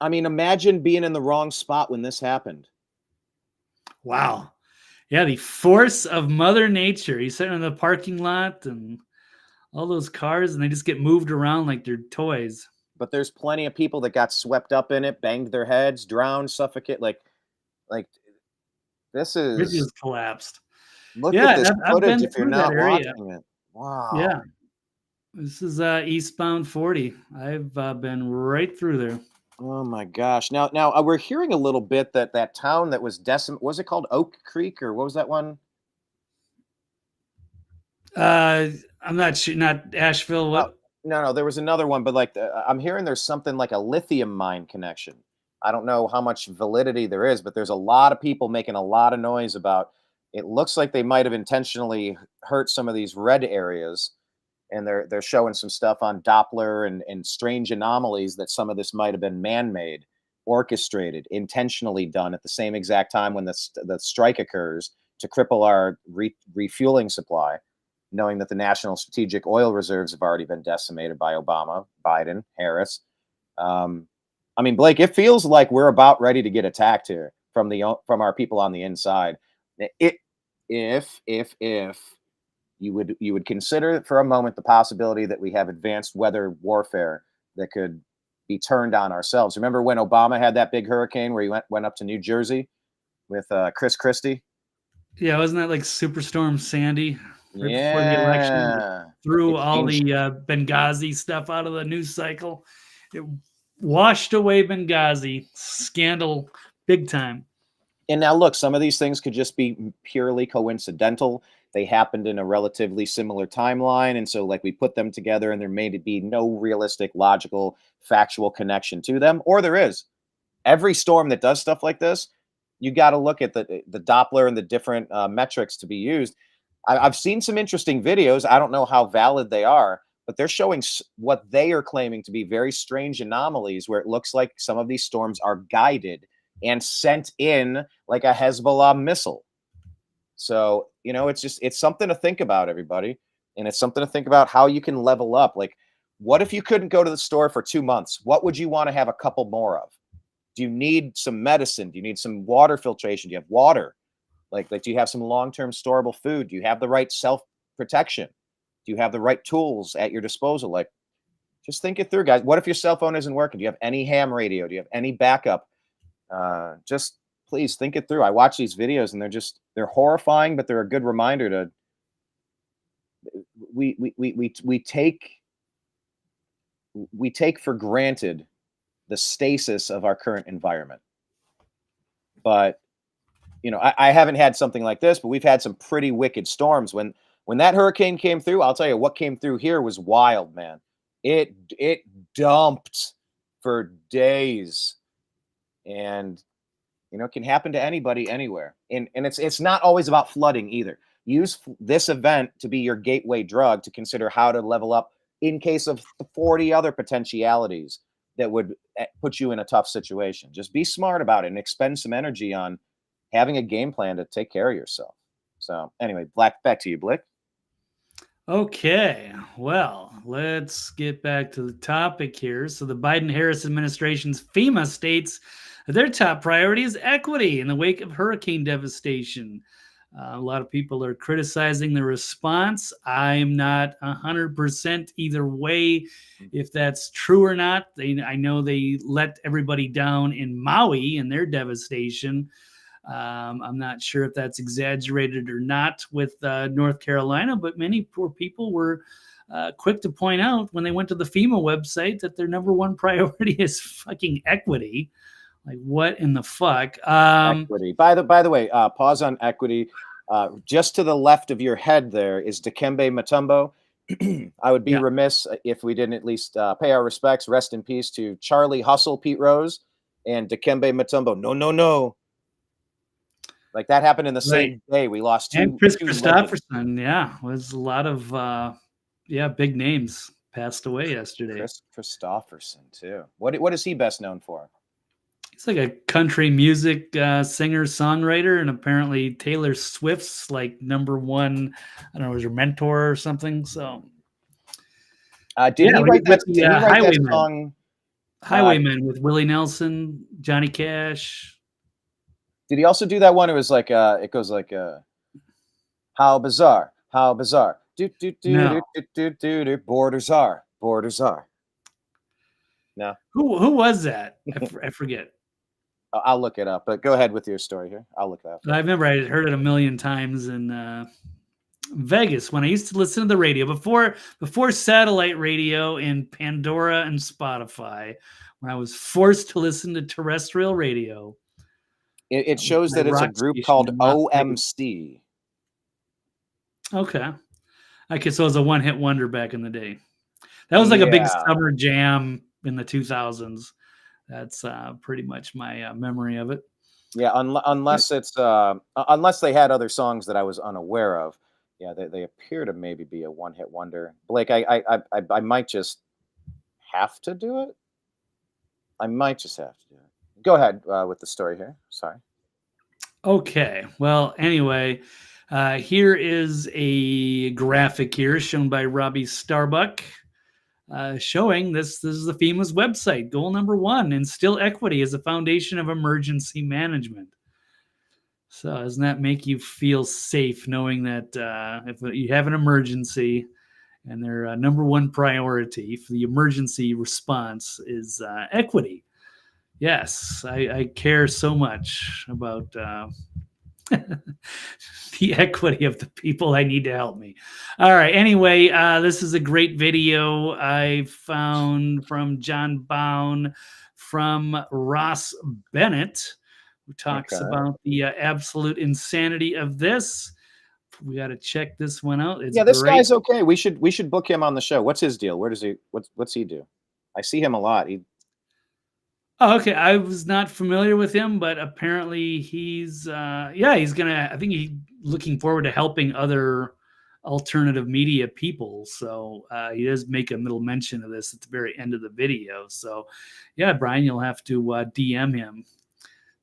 I mean, imagine being in the wrong spot when this happened. Wow. Yeah, the force of Mother Nature. He's sitting in the parking lot and all those cars, and they just get moved around like they're toys. But there's plenty of people that got swept up in it, banged their heads, drowned, suffocate. Like this is. Bridges collapsed. Look at this footage if you're not watching it. Wow. Yeah. This is eastbound 40. I've been right through there. Oh my gosh! Now we're hearing a little bit that town that was decimated. Was it called Oak Creek or what was that one? I'm not sure. Not Asheville. What? No. There was another one, but I'm hearing there's something like a lithium mine connection. I don't know how much validity there is, but there's a lot of people making a lot of noise about. It looks like they might have intentionally hurt some of these red areas. And they're showing some stuff on Doppler and strange anomalies that some of this might have been man-made, orchestrated, intentionally done at the same exact time when the strike occurs to cripple our refueling supply, knowing that the national strategic oil reserves have already been decimated by Obama, Biden, Harris. I mean, Blake, it feels like we're about ready to get attacked here from our people on the inside. If you would consider for a moment the possibility that we have advanced weather warfare that could be turned on ourselves. Remember when Obama had that big hurricane where he went up to New Jersey with Chris Christie? Yeah, wasn't that like Superstorm Sandy right before the election? Threw all the Benghazi stuff out of the news cycle. It washed away Benghazi scandal big time. And now look, some of these things could just be purely coincidental. They happened in a relatively similar timeline. And so like we put them together and there may be no realistic, logical, factual connection to them, or there is. Every storm that does stuff like this, you got to look at the Doppler and the different metrics to be used. I've seen some interesting videos. I don't know how valid they are, but they're showing what they are claiming to be very strange anomalies where it looks like some of these storms are guided and sent in like a Hezbollah missile. So, you know, it's something to think about, everybody. And it's something to think about how you can level up. Like, what if you couldn't go to the store for 2 months? What would you want to have a couple more of? Do you need some medicine? Do you need some water filtration? Do you have water? Like, do you have some long-term storable food? Do you have the right self-protection? Do you have the right tools at your disposal? Like, just think it through, guys. What if your cell phone isn't working? Do you have any ham radio? Do you have any backup? Just please think it through. I watch these videos and they're horrifying, but they're a good reminder to we take for granted the stasis of our current environment. But you know, I haven't had something like this, but we've had some pretty wicked storms. When that hurricane came through, I'll tell you what came through here was wild, man. It dumped for days. And you know, it can happen to anybody anywhere. And it's not always about flooding either. Use this event to be your gateway drug to consider how to level up in case of 40 other potentialities that would put you in a tough situation. Just be smart about it and expend some energy on having a game plan to take care of yourself. So anyway, back to you, Blake. Okay, well, let's get back to the topic here. So the Biden-Harris administration's FEMA states their top priority is equity in the wake of hurricane devastation. A lot of people are criticizing the response. I'm not 100% either way if that's true or not. I know they let everybody down in Maui and their devastation. I'm not sure if that's exaggerated or not with North Carolina, but many poor people were quick to point out when they went to the FEMA website that their number one priority is fucking equity. Like, what in the fuck? Equity. By the way, pause on equity. Just to the left of your head there is Dikembe Mutombo. I would be remiss if we didn't at least pay our respects. Rest in peace to Charlie Hustle, Pete Rose, and Dikembe Mutombo. No. Like, that happened in the same day. We lost two. And Chris Christopherson, was a lot of big names passed away yesterday. Chris Christopherson too. What is he best known for? He's like a country music singer, songwriter, and apparently Taylor Swift's like number one. I don't know, was her mentor or something. So, did he write that song? Highwaymen with Willie Nelson, Johnny Cash. Did he also do that one? It was like it goes like how bizarre, do borders are. No. Who was that? I forget. I'll look it up, but go ahead with your story here. I'll look it up. I remember I had heard it a million times in Vegas when I used to listen to the radio before satellite radio and Pandora and Spotify, when I was forced to listen to terrestrial radio. It shows that it's a group called OMC. Okay, so it was a one-hit wonder back in the day. That was like a big summer jam in the 2000s. That's pretty much my memory of it. Yeah, unless they had other songs that I was unaware of. Yeah, they appear to maybe be a one-hit wonder. Blake, I might just have to do it. Go ahead with the story here. Sorry. Okay. Well, anyway, here is a graphic here shown by Robbie Starbuck. Showing this is the FEMA's website. Goal number 1, instill equity as a foundation of emergency management. So doesn't that make you feel safe knowing that if you have an emergency and their number 1 priority for the emergency response is equity? Yes, I care so much about The equity of the people I need to help me. All right. Anyway, this is a great video I found from John Bown from Ross Bennett, who talks about the absolute insanity of this. We got to check this one out. It's this great. guy's okay. We should book him on the show. What's his deal? Where does he? What's he do? I see him a lot. Oh, okay. I was not familiar with him, but apparently he's gonna. I think he's looking forward to helping other alternative media people. So he does make a little mention of this at the very end of the video. So yeah, Brian, you'll have to DM him,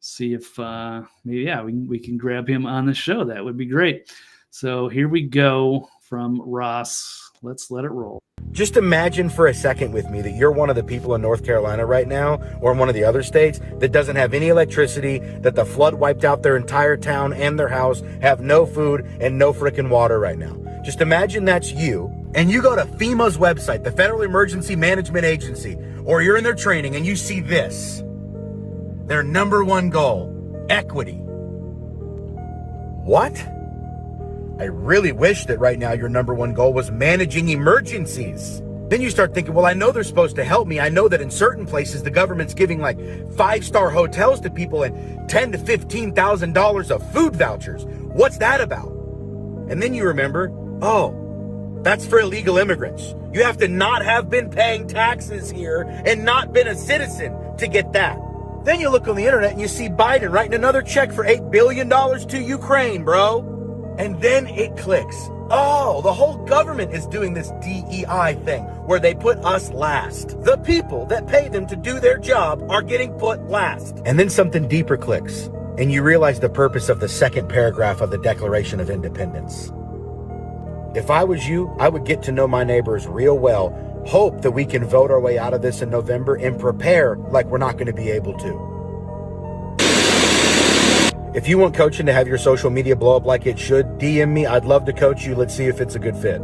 see if maybe we can grab him on the show. That would be great. So here we go from Ross. Let's let it roll. Just imagine for a second with me that you're one of the people in North Carolina right now, or in one of the other states, that doesn't have any electricity, that the flood wiped out their entire town and their house, have no food and no freaking water right now. Just imagine that's you, and you go to FEMA's website, the Federal Emergency Management Agency, or you're in their training and you see this. Their number one goal, equity. What? I really wish that right now your number one goal was managing emergencies. Then you start thinking, well, I know they're supposed to help me. I know that in certain places the government's giving like 5-star hotels to people and $10,000 to $15,000 of food vouchers. What's that about? And then you remember, oh, that's for illegal immigrants. You have to not have been paying taxes here and not been a citizen to get that. Then you look on the internet and you see Biden writing another check for $8 billion to Ukraine, bro. And then it clicks. Oh, the whole government is doing this DEI thing where they put us last. The people that pay them to do their job are getting put last. And then something deeper clicks, and you realize the purpose of the second paragraph of the Declaration of Independence. If I was you, I would get to know my neighbors real well, hope that we can vote our way out of this in November, and prepare like we're not going to be able to. If you want coaching to have your social media blow up like it should, DM me. I'd love to coach you. Let's see if it's a good fit.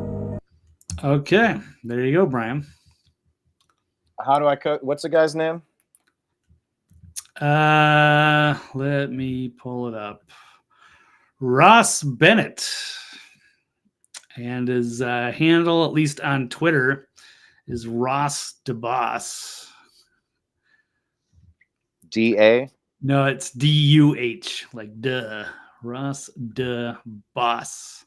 Okay, there you go, Brian. How do I coach? What's the guy's name? Let me pull it up. Ross Bennett. And his handle, at least on Twitter, is Ross DeBoss. D-A? No, it's D-U-H, like duh. Ross DeBoss.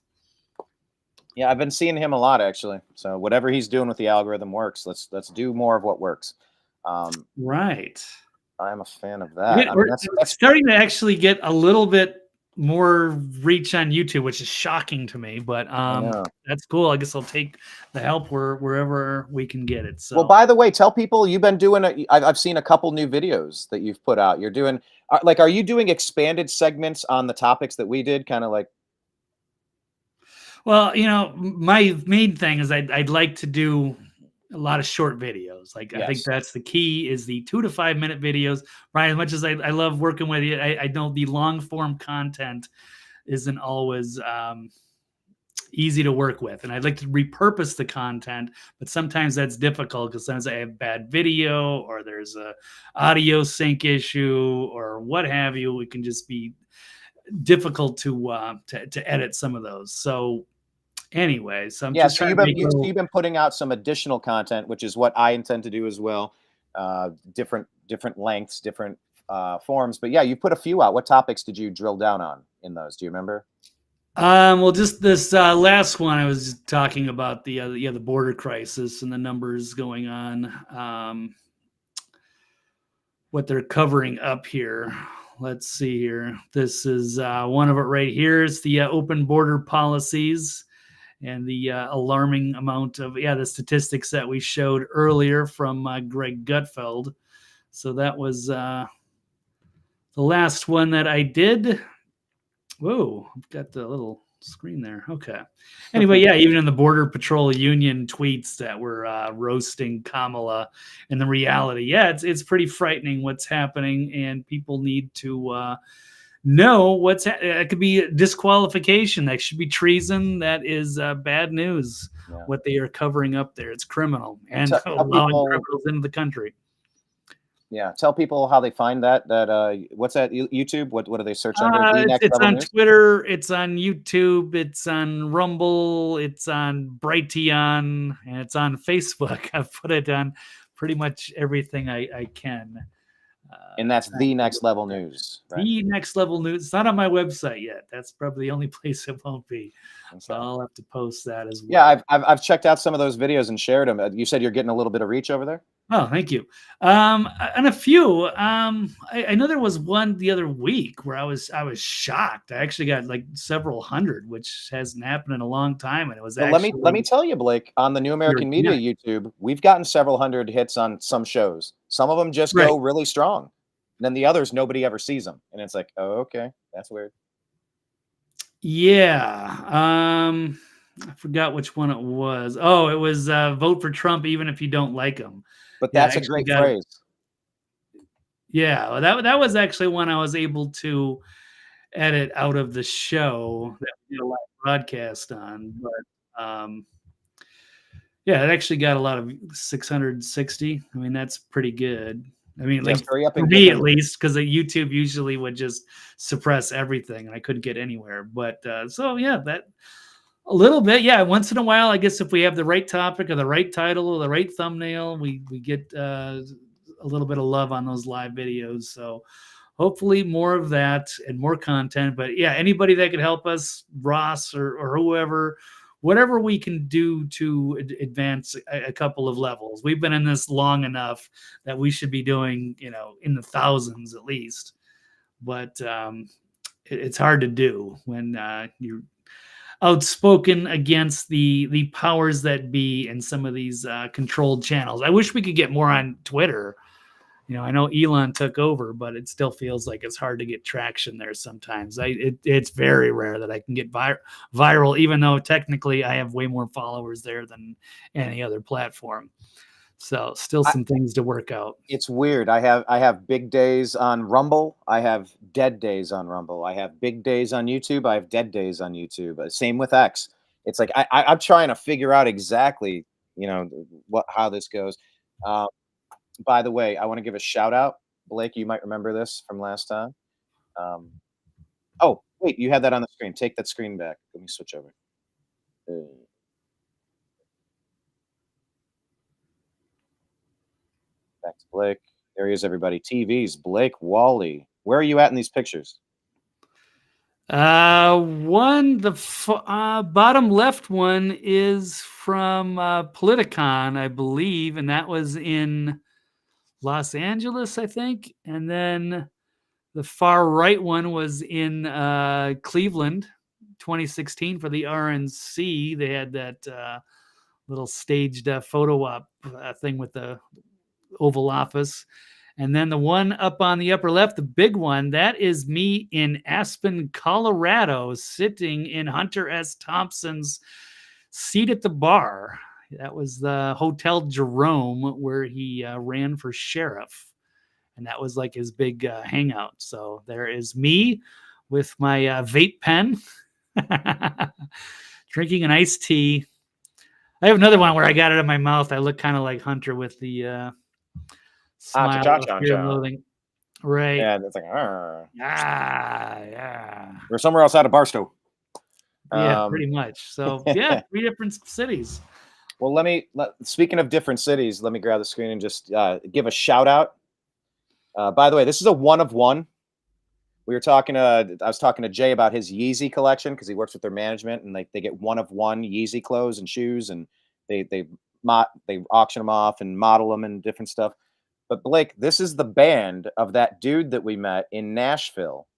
Yeah, I've been seeing him a lot, actually. So whatever he's doing with the algorithm works. Let's do more of what works. Right. I'm a fan of that. We're starting to actually get a little bit more reach on YouTube, which is shocking to me, but that's cool. I guess I'll take the help wherever we can get it. So, well, by the way, tell people you've been doing. I've seen a couple new videos that you've put out. You're doing are you doing expanded segments on the topics that we did? Kind of like. Well, my main thing is I'd like to do a lot of short videos. Like, yes. I think that's the key, is the 2 to 5 minute videos. Brian, as much as I love working with you, I know the long form content isn't always easy to work with. And I'd like to repurpose the content, but sometimes that's difficult because sometimes I have bad video or there's a audio sync issue or what have you. It can just be difficult to edit some of those. So anyway, so you've been putting out some additional content, which is what I intend to do as well. Different lengths, different forms, but yeah, you put a few out. What topics did you drill down on in those? Do you remember? Well, just this last one, I was talking about the border crisis and the numbers going on. What they're covering up here. Let's see here. This is one of it right here. It's the open border policies. And the alarming amount of, the statistics that we showed earlier from Greg Gutfeld. So that was the last one that I did. Whoa, I've got the little screen there. Okay. Anyway, even in the Border Patrol Union tweets that were roasting Kamala, and the reality, it's pretty frightening what's happening, and people need to know it could be disqualification. That should be treason. That is bad news. Yeah. What they are covering up there, it's criminal, and allowing criminals into the country. Yeah, tell people how they find that. What's that? YouTube? What do they search under? The Next It's Level on News. Twitter. It's on YouTube. It's on Rumble. It's on Brighteon, and it's on Facebook. I've put it on pretty much everything I can. And that's The Next Level News. Right? The Next Level News. It's not on my website yet. That's probably the only place it won't be. Okay. So I'll have to post that as well. Yeah, I've checked out some of those videos and shared them. You said you're getting a little bit of reach over there. Oh, thank you. And a few. I know there was one the other week where I was shocked. I actually got like several hundred, which hasn't happened in a long time. And it was Well, actually, let me tell you, Blake, on the New American Media YouTube, we've gotten several hundred hits on some shows. Some of them just go really strong. And then the others, nobody ever sees them. And it's like, oh, okay, that's weird. Yeah. I forgot which one it was. Oh, it was vote for Trump even if you don't like him. But that's a great phrase. Yeah, well, that was actually one I was able to edit out of the show that we did a live broadcast on. But yeah, it actually got a lot of 660. I mean, that's pretty good. I mean, like for me at least, because YouTube usually would just suppress everything and I couldn't get anywhere. But so yeah, that a little bit, yeah. Once in a while, I guess if we have the right topic or the right title or the right thumbnail, we get a little bit of love on those live videos. So hopefully more of that and more content. But yeah, anybody that could help us, Ross or whoever, whatever we can do to advance a couple of levels. We've been in this long enough that we should be doing, in the thousands at least. But it's hard to do when you're outspoken against the powers that be in some of these controlled channels. I wish we could get more on Twitter. I know Elon took over, but it still feels like it's hard to get traction there sometimes. It's very rare that I can get viral, even though technically I have way more followers there than any other platform. So still some things to work out. It's weird. I have big days on Rumble. I have dead days on Rumble. I have big days on YouTube. I have dead days on YouTube. Same with X. It's like I'm trying to figure out exactly, how this goes. By the way, I want to give a shout out. Blake, you might remember this from last time. Oh, wait, you had that on the screen. Take that screen back. Let me switch over. Back to Blake. There he is, everybody. TVs, Blake Walley. Where are you at in these pictures? The bottom left one is from Politicon, I believe, and that was in Los Angeles, I think. And then the far right one was in Cleveland, 2016 for the RNC. They had that little staged photo op thing with the Oval Office. And then the one up on the upper left, the big one, that is me in Aspen, Colorado, sitting in Hunter S. Thompson's seat at the bar. That was the Hotel Jerome where he ran for sheriff. And that was like his big hangout. So there is me with my vape pen, drinking an iced tea. I have another one where I got it in my mouth. I look kind of like Hunter with the smile of fear and loathing. Right. Yeah, it's like, yeah. We're somewhere else out of Barstow. Yeah, pretty much. So yeah, 3 different cities. Well, speaking of different cities, let me grab the screen and just give a shout out. By the way, this is a 1 of 1. I was talking to Jay about his Yeezy collection because he works with their management, and they get 1 of 1 Yeezy clothes and shoes, and they auction them off and model them and different stuff. But Blake, this is the band of that dude that we met in Nashville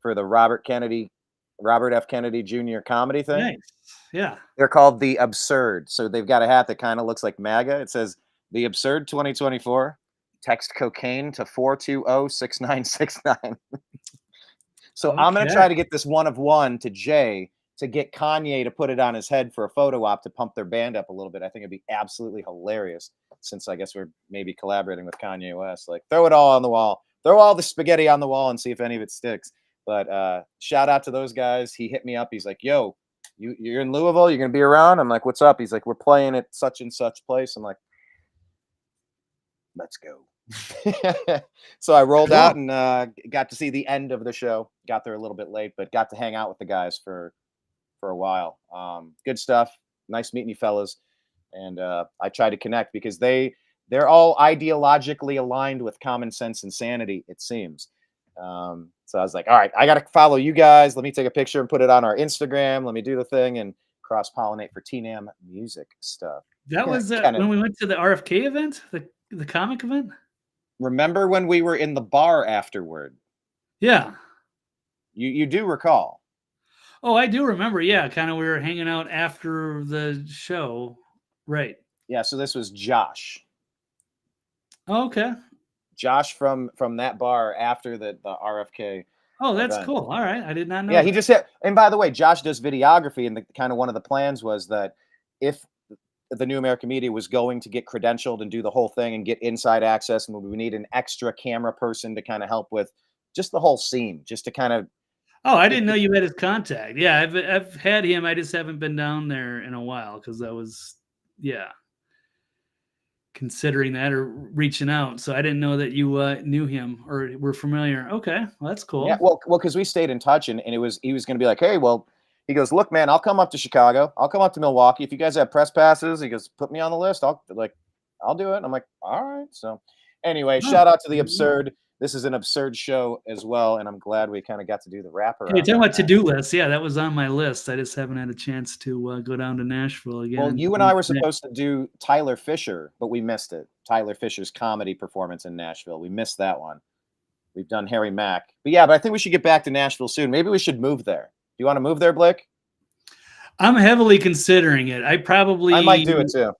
for the Robert F. Kennedy Jr. comedy thing. Nice. Yeah. They're called The Absurd. So they've got a hat that kind of looks like MAGA. It says The Absurd 2024. Text cocaine to 420-6969. So I'm going to try to get this 1 of 1 to Jay to get Kanye to put it on his head for a photo op to pump their band up a little bit. I think it'd be absolutely hilarious, since I guess we're maybe collaborating with Kanye West. Like, throw it all on the wall. Throw all the spaghetti on the wall and see if any of it sticks. But shout out to those guys. He hit me up. He's like, yo, you're in Louisville? You're going to be around? I'm like, what's up? He's like, we're playing at such and such place. I'm like, let's go. So I rolled Cool. out and got to see the end of the show. Got there a little bit late, but got to hang out with the guys for a while. Good stuff. Nice meeting you fellas. And I tried to connect because they're all ideologically aligned with common sense and sanity, it seems. So I was like, all right, I got to follow you guys. Let me take a picture and put it on our Instagram. Let me do the thing and cross-pollinate for TNAM music stuff. That was Kinda- when we went to the RFK event, the comic event. Remember when we were in the bar afterward? Yeah. You do recall. Oh, I do remember. Yeah, kind of we were hanging out after the show. Right. Yeah, so this was Josh. Oh, okay. Josh from that bar after the RFK. Oh, that's event. cool. All right. I did not know. Yeah, he that. just hit. And by the way, Josh does videography, and the kind of one of the plans was that if the New American Media was going to get credentialed and do the whole thing and get inside access, and we need an extra camera person to kind of help with just the whole scene, just to kind of. Oh, I didn't know you had his contact. Yeah, I've had him. I just haven't been down there in a while because I was, considering that or reaching out. So I didn't know that you knew him or were familiar. Okay, well, that's cool. Yeah, well, because we stayed in touch, and he was going to be like, hey, well, he goes, look, man, I'll come up to Chicago, I'll come up to Milwaukee. If you guys have press passes, he goes, put me on the list. I'll do it. And I'm like, all right. So anyway, shout out to the Absurd. This is an absurd show as well, and I'm glad we kind of got to do the wrapper. Hey, talking about to-do lists. Yeah, that was on my list. I just haven't had a chance to go down to Nashville again. Well, you and I were supposed to do Tyler Fisher, but we missed it. Tyler Fisher's comedy performance in Nashville. We missed that one. We've done Harry Mack. But I think we should get back to Nashville soon. Maybe we should move there. Do you want to move there, Blake? I'm heavily considering it. I might do it too.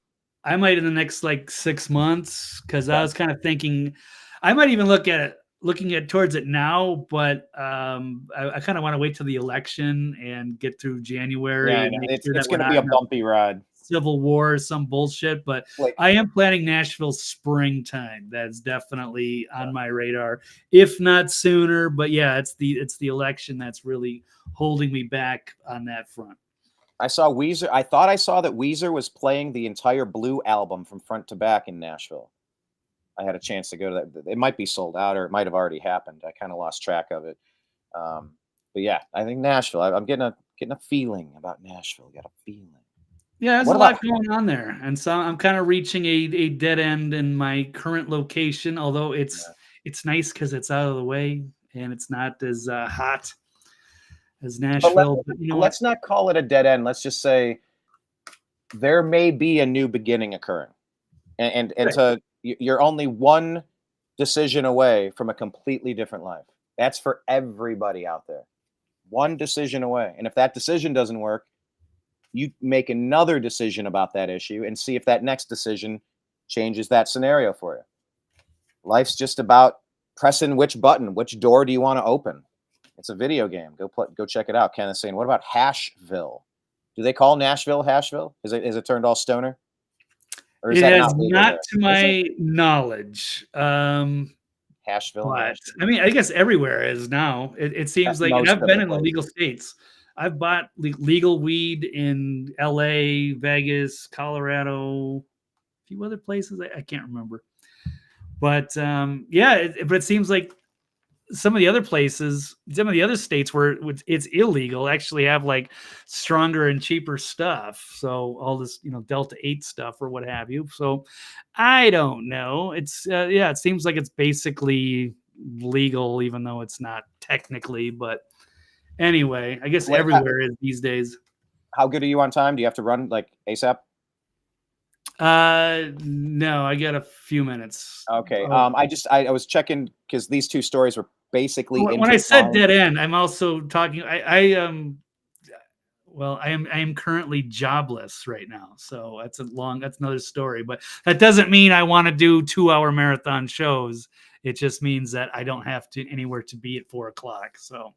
I might in the next 6 months because I was kind of thinking I might even looking at towards it now, but I kind of want to wait till the election and get through January. Yeah, it's going to be a bumpy ride. Civil war, some bullshit, but I am planning Nashville springtime. That's definitely on my radar, if not sooner. But yeah, it's the election that's really holding me back on that front. I saw Weezer. I thought I saw that Weezer was playing the entire Blue album from front to back in Nashville. I had a chance to go to that. It might be sold out, or it might have already happened. I kind of lost track of it. But yeah, I think Nashville. I'm getting a feeling about Nashville. Got a feeling. Yeah, there's a lot going on there, and so I'm kind of reaching a dead end in my current location. Although it's nice because it's out of the way and it's not as hot as Nashville. But let's not call it a dead end. Let's just say there may be a new beginning occurring, and you're only one decision away from a completely different life. That's for everybody out there. One decision away. And if that decision doesn't work, you make another decision about that issue and see if that next decision changes that scenario for you. Life's just about pressing which button, which door do you want to open? It's a video game. Go check it out. Kenneth's saying, what about Hashville? Do they call Nashville Hashville? Is it turned all stoner? Or is it has not to my knowledge. Hashville. But, I mean, I guess everywhere is now. It seems like, and I've been in the legal states. I've bought legal weed in LA, Vegas, Colorado, a few other places. I can't remember. But but it seems like some of the other places, some of the other states where it's illegal actually have stronger and cheaper stuff. So all this, Delta 8 stuff or what have you. So I don't know. It's it seems like it's basically legal, even though it's not technically. But anyway, I guess everywhere is these days. How good are you on time? Do you have to run ASAP? No, I got a few minutes. Okay. I was checking because these two stories were basically when I said dead end, I'm also talking. I am currently jobless right now, so that's another story. But that doesn't mean I want to do 2-hour marathon shows. It just means that I don't have anywhere to be at 4:00. So,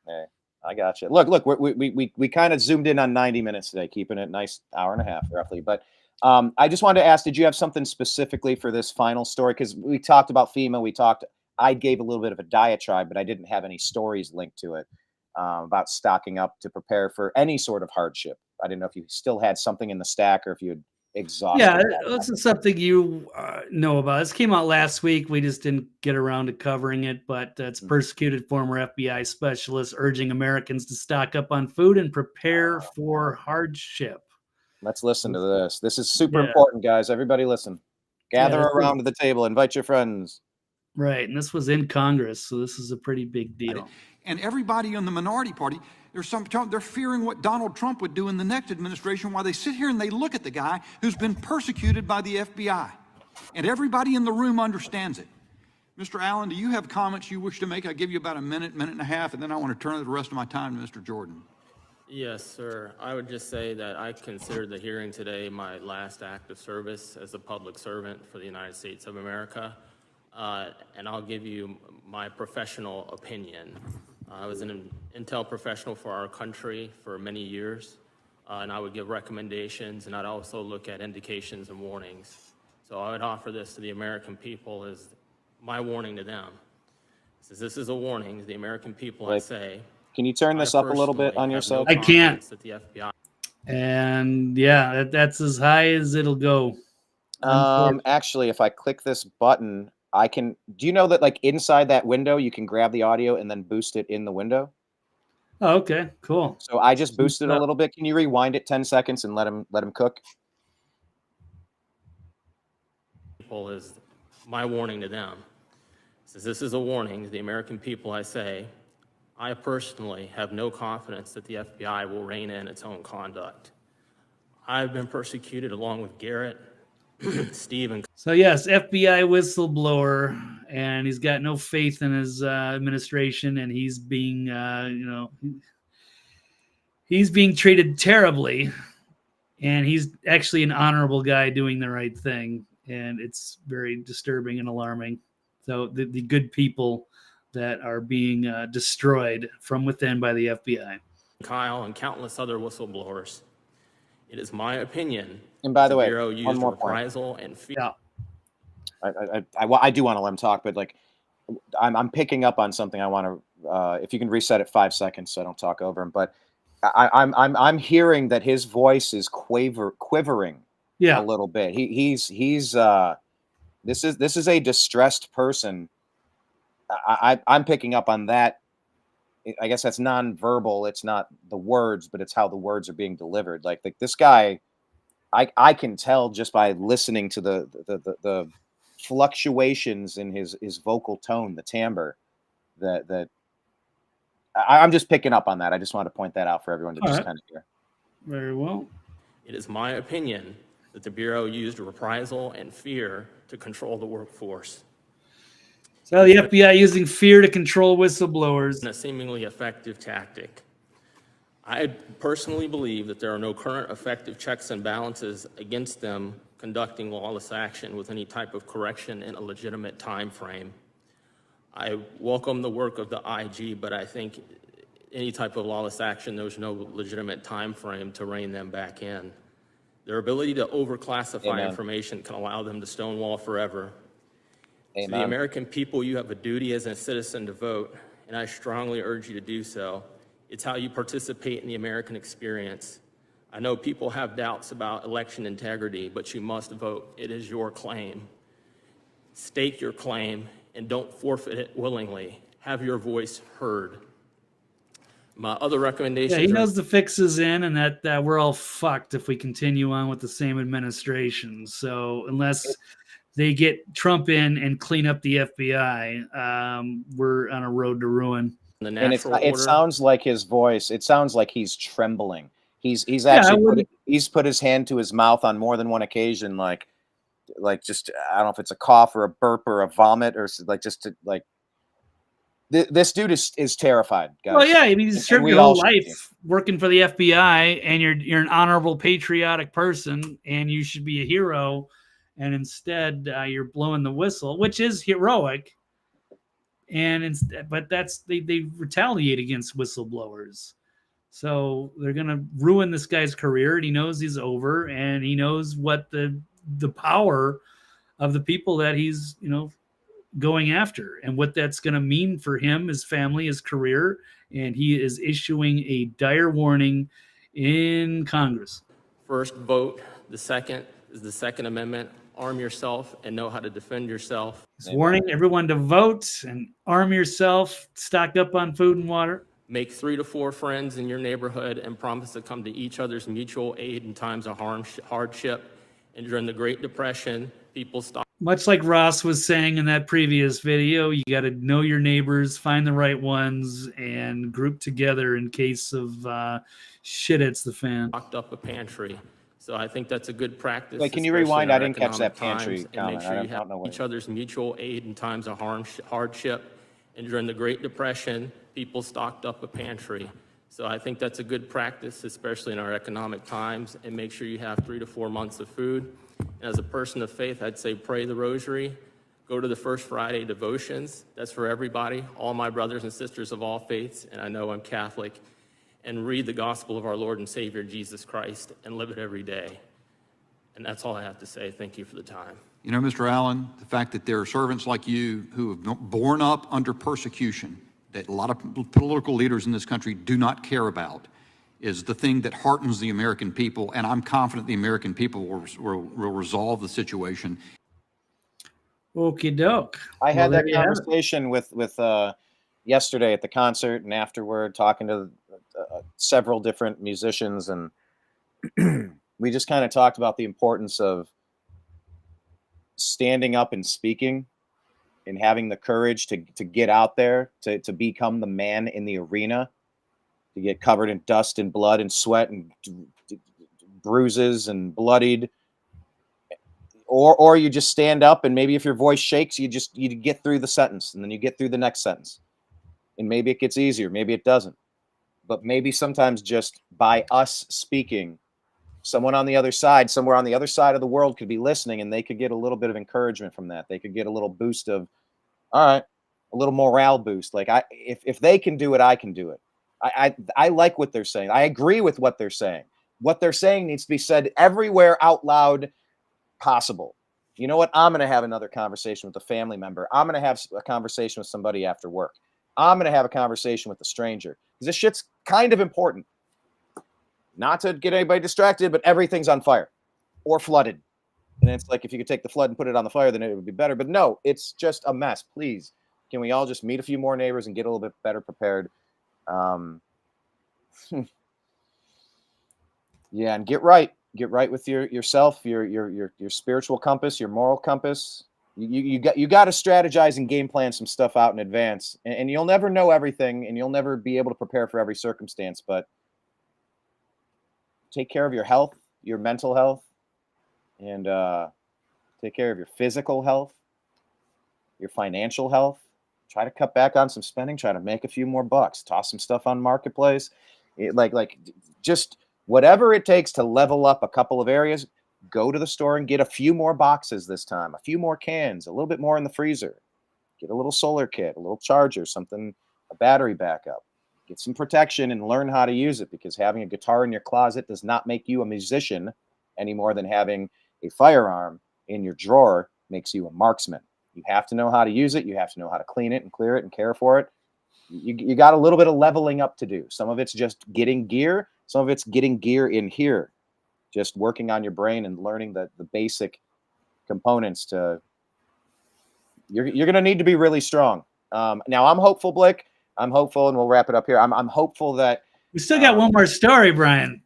hey, I got you. Look, we kind of zoomed in on 90 minutes today, keeping it nice hour and a half roughly. But I just wanted to ask, did you have something specifically for this final story? Because we talked about FEMA. I gave a little bit of a diatribe, but I didn't have any stories linked to it about stocking up to prepare for any sort of hardship. I didn't know if you still had something in the stack or if you had exhausted. Yeah, this is something you know about. This came out last week. We just didn't get around to covering it, but it's persecuted former FBI specialist urging Americans to stock up on food and prepare for hardship. Let's listen to this. This is super Yeah. important, guys. Everybody listen. Gather this around the table. Invite your friends. Right, and this was in Congress, so this is a pretty big deal. And everybody in the minority party, they're fearing what Donald Trump would do in the next administration while they sit here and they look at the guy who's been persecuted by the FBI. And everybody in the room understands it. Mr. Allen, do you have comments you wish to make? I'll give you about a minute, minute and a half, and then I want to turn the rest of my time to Mr. Jordan. Yes, sir. I would just say that I consider the hearing today my last act of service as a public servant for the United States of America. And I'll give you my professional opinion. I was an intel professional for our country for many years, and I would give recommendations, and I'd also look at indications and warnings. So I would offer this to the American people as my warning to them. This is a warning to the American people, I say. Can you turn this up a little bit on your side? I can't. That the FBI And yeah, that's as high as it'll go. Actually, if I click this button, I can. Do you know that like inside that window, you can grab the audio and then boost it in the window? Oh, okay, cool. So I just boosted a little bit. Can you rewind it 10 seconds and let him cook? people is my warning to them. This is a warning to the American people, I say. I personally have no confidence that the FBI will rein in its own conduct. I've been persecuted along with Garrett, Steve, and So yes, FBI whistleblower, and he's got no faith in his administration, and he's being, he's being treated terribly, and he's actually an honorable guy doing the right thing, and it's very disturbing and alarming. So the good people that are being destroyed from within by the FBI. Kyle and countless other whistleblowers. It is my opinion. And by the way, Bureau one used more reprisal and fear. Yeah. I do want to let him talk, but like I'm picking up on something I want to. If you can reset it 5 seconds, so I don't talk over him. But I'm hearing that his voice is quivering. Yeah. A little bit. He's this is a distressed person. I'm picking up on that. I guess that's nonverbal. It's not the words, but it's how the words are being delivered. Like this guy, I can tell just by listening to the fluctuations in his vocal tone, the timbre, that I'm just picking up on that. I just wanted to point that out for everyone to just kind of hear. Very well. It is my opinion that the Bureau used reprisal and fear to control the workforce. So the FBI using fear to control whistleblowers. A seemingly effective tactic. I personally believe that there are no current effective checks and balances against them conducting lawless action with any type of correction in a legitimate time frame. I welcome the work of the IG, but I think any type of lawless action, there's no legitimate time frame to rein them back in. Their ability to overclassify information can allow them to stonewall forever. To the American people, you have a duty as a citizen to vote, and I strongly urge you to do so. It's how you participate in the American experience. I know people have doubts about election integrity, but you must vote. It is your claim. Stake your claim and don't forfeit it willingly. Have your voice heard. My other recommendations. Yeah, he knows the fix is in, and that we're all fucked if we continue on with the same administration. So unless they get Trump in and clean up the FBI, we're on a road to ruin. And it sounds like his voice. It sounds like he's trembling. He's actually he's put his hand to his mouth on more than one occasion, like just I don't know if it's a cough or a burp or a vomit or like just to like. This dude is terrified, guys. Well, yeah, I mean, he's served your whole life working for the FBI, and you're an honorable, patriotic person, and you should be a hero. And instead, you're blowing the whistle, which is heroic. But they retaliate against whistleblowers, so they're gonna ruin this guy's career. And he knows he's over, and he knows what the power of the people that he's going after and what that's going to mean for him, his family, his career. And he is issuing a dire warning in Congress. First, vote. The second, is the Second Amendment. Arm yourself and know how to defend yourself. He's warning everyone to vote and arm yourself, stock up on food and water. Make 3 to 4 friends in your neighborhood and promise to come to each other's mutual aid in times of hardship. And during the Great Depression, people stopped. Much like Ross was saying in that previous video, you got to know your neighbors, find the right ones, and group together in case of shit hits the fan. Stocked up a pantry. So I think that's a good practice. Wait, can you rewind? I didn't catch that pantry comment. Make sure you have each other's mutual aid in times of hardship. And during the Great Depression, people stocked up a pantry. So I think that's a good practice, especially in our economic times, and make sure you have 3 to 4 months of food. And as a person of faith, I'd say pray the rosary, go to the First Friday devotions. That's for everybody, all my brothers and sisters of all faiths, and I know I'm Catholic, and read the gospel of our Lord and Savior, Jesus Christ, and live it every day. And that's all I have to say. Thank you for the time. You know, Mr. Allen, the fact that there are servants like you who have borne up under persecution that a lot of political leaders in this country do not care about is the thing that heartens the American people, and I'm confident the American people will resolve the situation. Okie doke. I had that conversation with yesterday at the concert and afterward, talking to several different musicians, and we just kind of talked about the importance of standing up and speaking and having the courage to get out there, to become the man in the arena, to get covered in dust and blood and sweat and bruises and bloodied, or you just stand up, and maybe if your voice shakes, you get through the sentence, and then you get through the next sentence, and maybe it gets easier, maybe it doesn't, but maybe sometimes just by us speaking, someone on the other side, somewhere on the other side of the world could be listening, and they could get a little bit of encouragement from that. They could get a little boost of, all right, a little morale boost. Like, if they can do it, I can do it. I like what they're saying. I agree with what they're saying. What they're saying needs to be said everywhere out loud possible. You know what? I'm going to have another conversation with a family member. I'm going to have a conversation with somebody after work. I'm going to have a conversation with a stranger, because this shit's kind of important. Not to get anybody distracted, but everything's on fire or flooded. And it's like, if you could take the flood and put it on the fire, then it would be better. But no, it's just a mess. Please, can we all just meet a few more neighbors and get a little bit better prepared? Yeah, and get right with yourself, your spiritual compass, your moral compass. You got to strategize and game plan some stuff out in advance. And you'll never know everything, and you'll never be able to prepare for every circumstance, but take care of your health, your mental health, and take care of your physical health, your financial health. Try to cut back on some spending. Try to make a few more bucks. Toss some stuff on Marketplace. Just whatever it takes to level up a couple of areas. Go to the store and get a few more boxes this time, a few more cans, a little bit more in the freezer. Get a little solar kit, a little charger, something, a battery backup. Get some protection and learn how to use it, because having a guitar in your closet does not make you a musician any more than having a firearm in your drawer makes you a marksman. You have to know how to use it. You have to know how to clean it and clear it and care for it. You got a little bit of leveling up to do. Some of it's just getting gear. Some of it's getting gear in here. Just working on your brain and learning the basic components to. You're going to need to be really strong. Now, I'm hopeful, Blake. I'm hopeful, and we'll wrap it up here. I'm hopeful that we still got one more story, Brian.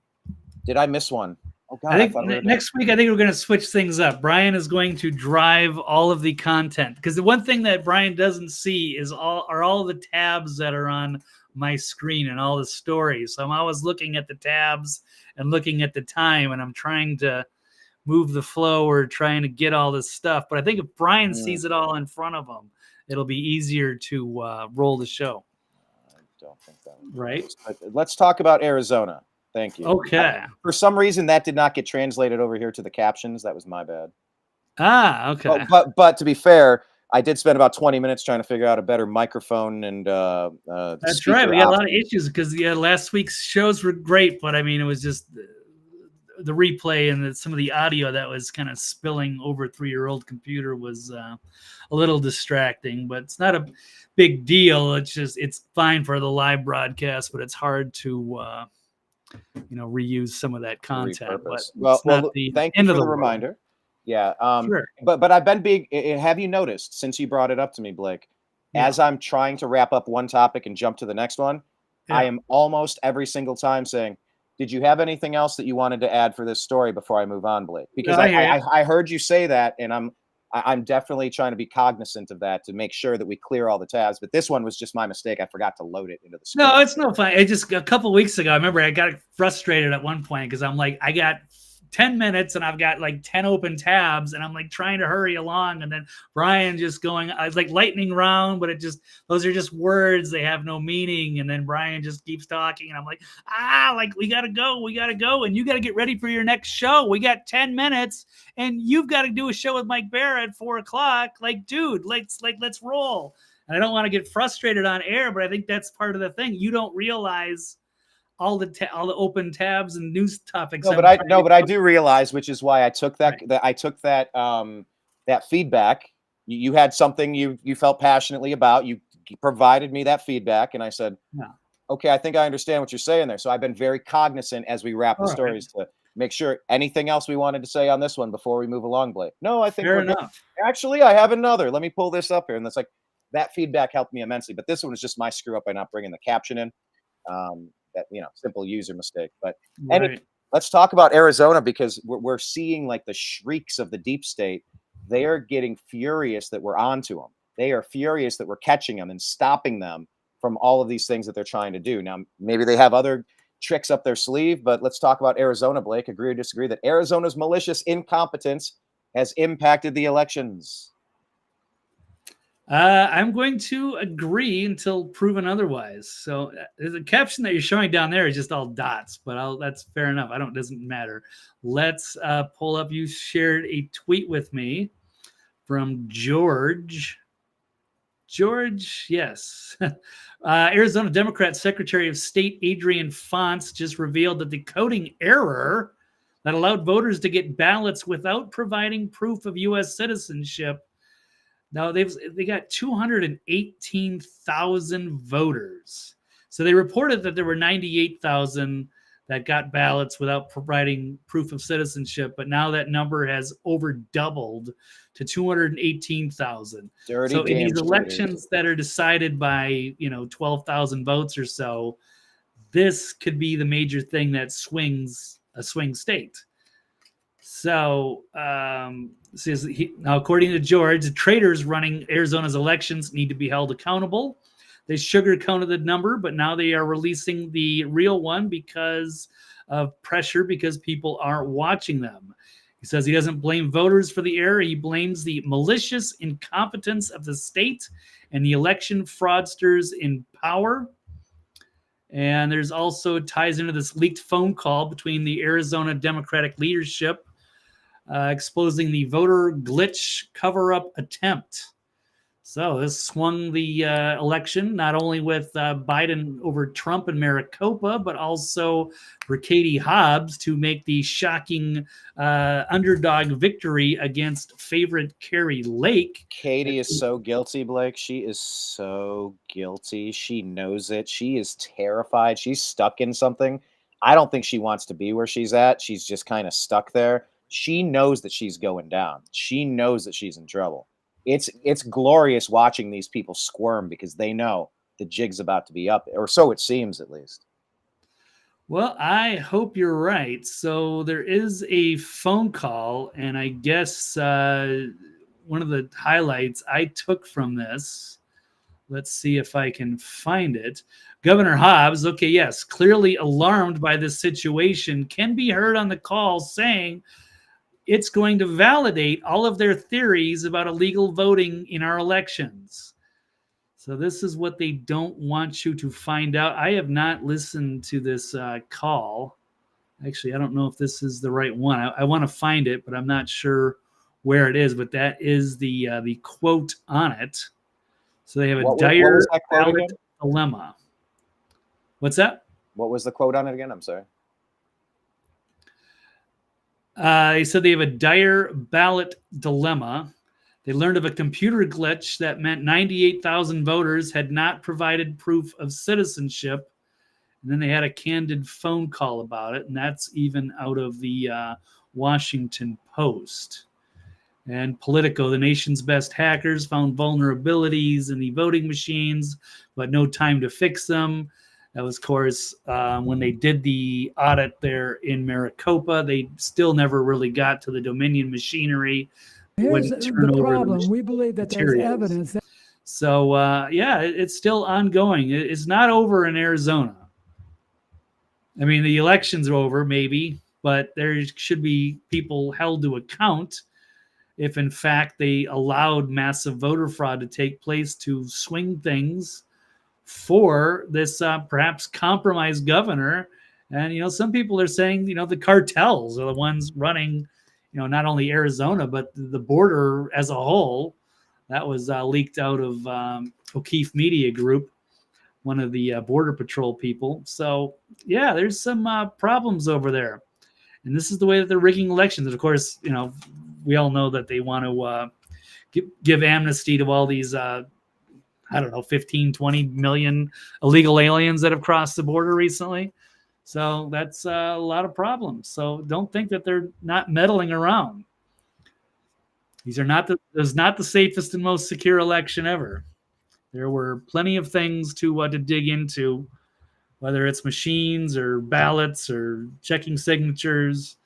Did I miss one? Oh God! I think next week, I think we're going to switch things up. Brian is going to drive all of the content, because the one thing that Brian doesn't see is all the tabs that are on my screen and all the stories. So I'm always looking at the tabs and looking at the time, and I'm trying to move the flow or trying to get all this stuff. But I think if Brian sees it all in front of him, it'll be easier to roll the show. I don't think that was right. Let's talk about Arizona. Thank you. Okay. For some reason, that did not get translated over here to the captions. That was my bad. Okay. But to be fair, I did spend about 20 minutes trying to figure out a better microphone and that's right. We got a lot of issues because last week's shows were great, but I mean, it was just the replay and some of the audio that was kind of spilling over a 3-year-old computer was a little distracting, but it's not a big deal. It's fine for the live broadcast, but it's hard to reuse some of that content. But Repurpose. Well, it's not the thank you end for of the the world. reminder. Yeah. Sure. But I've been being. Have you noticed since you brought it up to me, Blake? Yeah. As I'm trying to wrap up one topic and jump to the next one, I Yeah. am almost every single time saying, "Did you have anything else that you wanted to add for this story before I move on, Blake?" Because No, I hear ya. I heard you say that, and I'm definitely trying to be cognizant of that to make sure that we clear all the tabs. But this one was just my mistake. I forgot to load it into the script. No, it's no fun. It just a couple weeks ago, I remember I got frustrated at one point because I'm like, I got 10 minutes and I've got like 10 open tabs and I'm like trying to hurry along. And then Brian just going, it's like lightning round, but those are just words. They have no meaning. And then Brian just keeps talking. And I'm like, like we got to go. And you got to get ready for your next show. We got 10 minutes and you've got to do a show with Mike Barrett at 4:00. Like, dude, let's roll. And I don't want to get frustrated on air, but I think that's part of the thing. You don't realize all the open tabs and news topics. But I do realize, which is why I took that that feedback. You had something you felt passionately about. You provided me that feedback, and I said, "Okay, I think I understand what you're saying there." So I've been very cognizant as we wrap the stories to make sure. Anything else we wanted to say on this one before we move along, Blake? No, I think fair we're enough. good. Actually, I have another. Let me pull this up here, and that's like that feedback helped me immensely. But this one was just my screw up by not bringing the caption in. That simple user mistake. But let's talk about Arizona because we're seeing like the shrieks of the deep state. They are getting furious that we're onto them. They are furious that we're catching them and stopping them from all of these things that they're trying to do. Now, maybe they have other tricks up their sleeve, but let's talk about Arizona, Blake. Agree or disagree that Arizona's malicious incompetence has impacted the elections? I'm going to agree until proven otherwise. So the caption that you're showing down there is just all dots, but that's fair enough. Doesn't matter. Let's pull up. You shared a tweet with me from George. Yes. Arizona Democrat Secretary of State Adrian Fonts just revealed that the coding error that allowed voters to get ballots without providing proof of U.S. citizenship. Now they got 218,000 voters. So they reported that there were 98,000 that got ballots without providing proof of citizenship, but now that number has over doubled to 218,000. So in these elections that are decided by 12,000 votes or so, this could be the major thing that swings a swing state. So now, according to George, the traitors running Arizona's elections need to be held accountable. They sugar-coated the number, but now they are releasing the real one because of pressure, because people aren't watching them. He says he doesn't blame voters for the error. He blames the malicious incompetence of the state and the election fraudsters in power. And there's also ties into this leaked phone call between the Arizona Democratic leadership exposing the voter glitch cover-up attempt. So this swung the election, not only with Biden over Trump in Maricopa, but also for Katie Hobbs to make the shocking underdog victory against favorite Carrie Lake. Katie is so guilty, Blake. She is so guilty. She knows it. She is terrified. She's stuck in something. I don't think she wants to be where she's at. She's just kind of stuck there. She knows that she's going down. She knows that she's in trouble. It's glorious watching these people squirm because they know the jig's about to be up, or so it seems at least. Well, I hope you're right. So there is a phone call, and I guess one of the highlights I took from this, let's see if I can find it. Governor Hobbs, clearly alarmed by this situation, can be heard on the call saying it's going to validate all of their theories about illegal voting in our elections. So this is what they don't want you to find out. I have not listened to this call. Actually, I don't know if this is the right one. I want to find it, but I'm not sure where it is. But that is the quote on it. So they have a dire ballot dilemma. What's that? What was the quote on it again? I'm sorry. He said they have a dire ballot dilemma. They learned of a computer glitch that meant 98,000 voters had not provided proof of citizenship. And then they had a candid phone call about it, and that's even out of the Washington Post. And Politico, the nation's best hackers found vulnerabilities in the voting machines, but no time to fix them. That was, of course, when they did the audit there in Maricopa. They still never really got to the Dominion machinery. Here's the problem. We believe that there's evidence. So, it's still ongoing. It's not over in Arizona. I mean, the elections are over, maybe, but there should be people held to account if, in fact, they allowed massive voter fraud to take place to swing things for this perhaps compromised governor. And, some people are saying, the cartels are the ones running, not only Arizona, but the border as a whole. That was leaked out of O'Keefe Media Group, one of the Border Patrol people. So, yeah, there's some problems over there. And this is the way that they're rigging elections. And, of course, we all know that they want to give amnesty to all these, 15, 20 million illegal aliens that have crossed the border recently. So that's a lot of problems. So don't think that they're not meddling around. These are not the safest and most secure election ever. There were plenty of things to dig into, whether it's machines or ballots or checking signatures,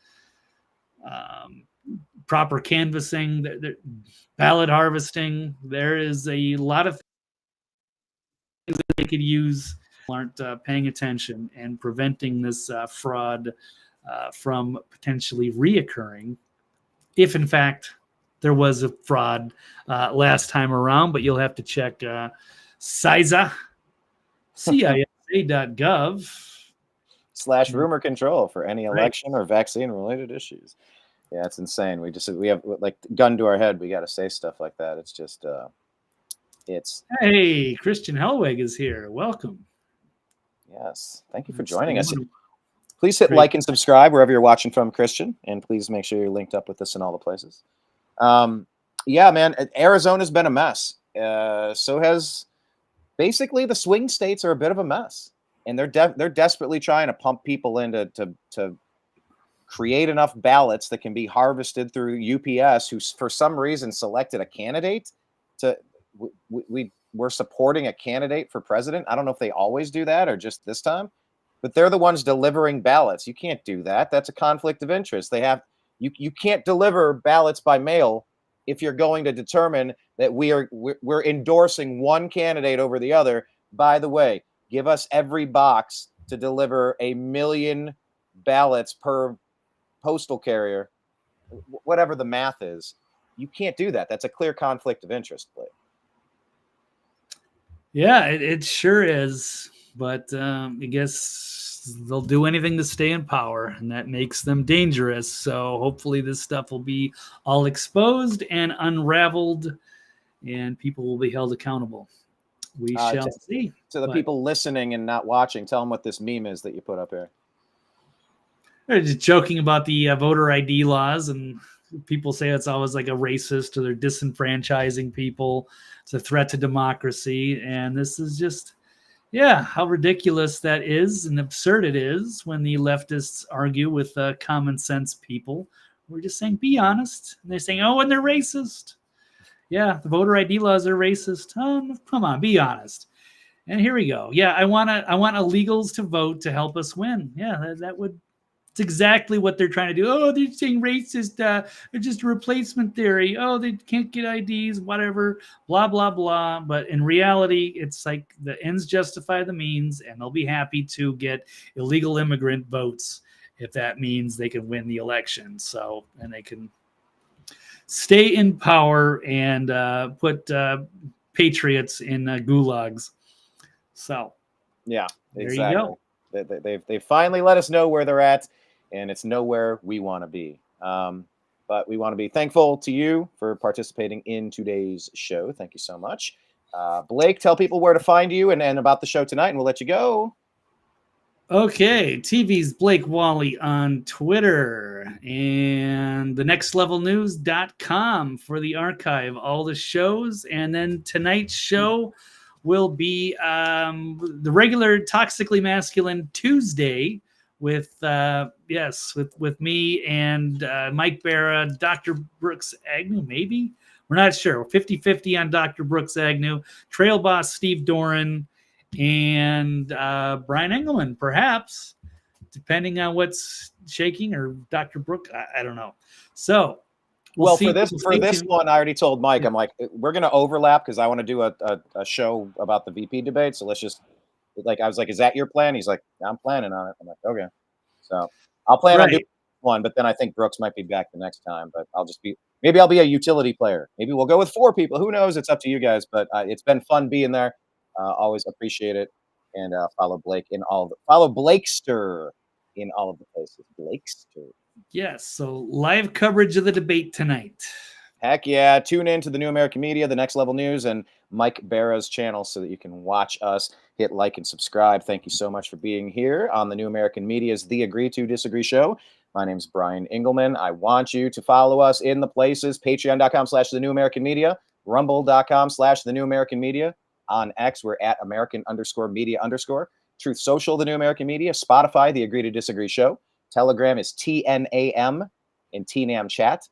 proper canvassing, ballot harvesting. There is a lot of things that they could use. Aren't paying attention and preventing this fraud from potentially reoccurring, if in fact there was a fraud last time around. But you'll have to check CISA, CISA.gov / rumor control for any election or vaccine related issues. Yeah, it's insane. We have like gun to our head. We got to say stuff like that. It's just Hey, Christian Hellweg is here. Welcome. Yes, thank you for joining us. Please hit like and subscribe wherever you're watching from, Christian, and please make sure you're linked up with us in all the places. Yeah, man, Arizona's been a mess. So has basically the swing states are a bit of a mess, and they're desperately trying to pump people in to create enough ballots that can be harvested through UPS, who for some reason selected a candidate to we're supporting a candidate for president. I don't know if they always do that or just this time, but they're the ones delivering ballots. You can't do that. That's a conflict of interest. You can't deliver ballots by mail if you're going to determine that we're endorsing one candidate over the other. By the way, give us every box to deliver 1 million ballots per postal carrier, whatever the math is. You can't do that. That's a clear conflict of interest, Blake. Yeah, it sure is. But I guess they'll do anything to stay in power, and that makes them dangerous. So hopefully this stuff will be all exposed and unraveled, and people will be held accountable. We shall see. To the people listening and not watching, tell them what this meme is that you put up here. They're just joking about the voter ID laws, and people say it's always like a racist, or they're disenfranchising people. It's a threat to democracy. And this is just, how ridiculous that is and absurd it is when the leftists argue with common sense people. We're just saying, be honest. And they're saying, and they're racist. Yeah, the voter ID laws are racist. Oh, come on, be honest. And here we go. Yeah, I want illegals to vote to help us win. Yeah, that would. It's exactly what they're trying to do. Oh, they're saying racist. They're just a replacement theory. Oh, they can't get IDs, whatever, blah, blah, blah. But in reality, it's like the ends justify the means, and they'll be happy to get illegal immigrant votes if that means they can win the election. So, and they can stay in power and put patriots in gulags. So, yeah, exactly. There you go. They finally let us know where they're at, and it's nowhere we want to be. But we want to be thankful to you for participating in today's show. Thank you so much. Blake, tell people where to find you and about the show tonight, and we'll let you go. Okay, TV's Blake Walley on Twitter, and thenextlevelnews.com for the archive, all the shows. And then tonight's show will be the regular Toxically Masculine Tuesday with me and Mike Barra, Dr. Brooks Agnew, maybe? We're not sure. 50-50 on Dr. Brooks Agnew, Trail Boss Steve Doran, and Brian Engelman, perhaps, depending on what's shaking, or Dr. Brooks. I don't know. So, for this one, I already told Mike, I'm like, we're going to overlap because I want to do a show about the VP debate. So let's just, like, I was like, is that your plan? He's like, I'm planning on it. I'm like, okay. So I'll plan on doing one, but then I think Brooks might be back the next time. But maybe I'll be a utility player. Maybe we'll go with 4 people. Who knows? It's up to you guys. But it's been fun being there. Always appreciate it. And follow Blakester in all of the places. Blakester. Yes. So live coverage of the debate tonight. Heck yeah. Tune in to the New American Media, the Next Level News, and Mike Barra's channel so that you can watch us. Hit like and subscribe. Thank you so much for being here on the New American Media's The Agree to Disagree Show. My name's Brian Engelman. I want you to follow us in the places, patreon.com/the New American Media, rumble.com/the New American Media. On X, we're at American_media_. Truth Social, the New American Media. Spotify, the Agree to Disagree Show. Telegram is TNAM in TNAM chat.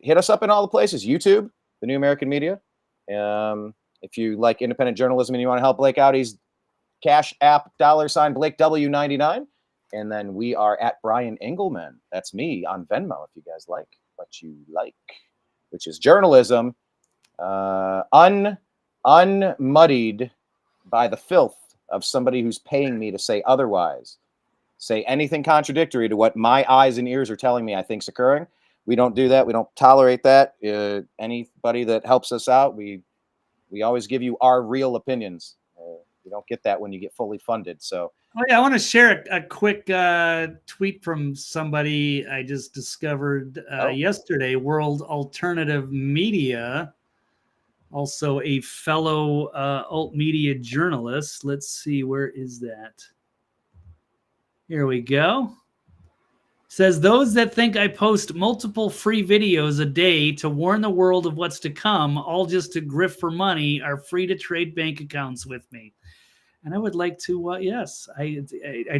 Hit us up in all the places. YouTube, the New American Media. If you like independent journalism and you want to help Blake out, he's Cash App $Blake W99. And then we are at Brian Engelman. That's me on Venmo, if you guys like what you like, which is journalism unmuddied by the filth of somebody who's paying me to say otherwise. Say anything contradictory to what my eyes and ears are telling me I think's occurring. We don't do that. We don't tolerate that. Anybody that helps us out, we always give you our real opinions. You don't get that when you get fully funded. So, I want to share a quick tweet from somebody I just discovered yesterday. World Alternative Media, also a fellow alt media journalist. Let's see, where is that? Here we go. Says, those that think I post multiple free videos a day to warn the world of what's to come, all just to grift for money, are free to trade bank accounts with me. And I would like to, yes, I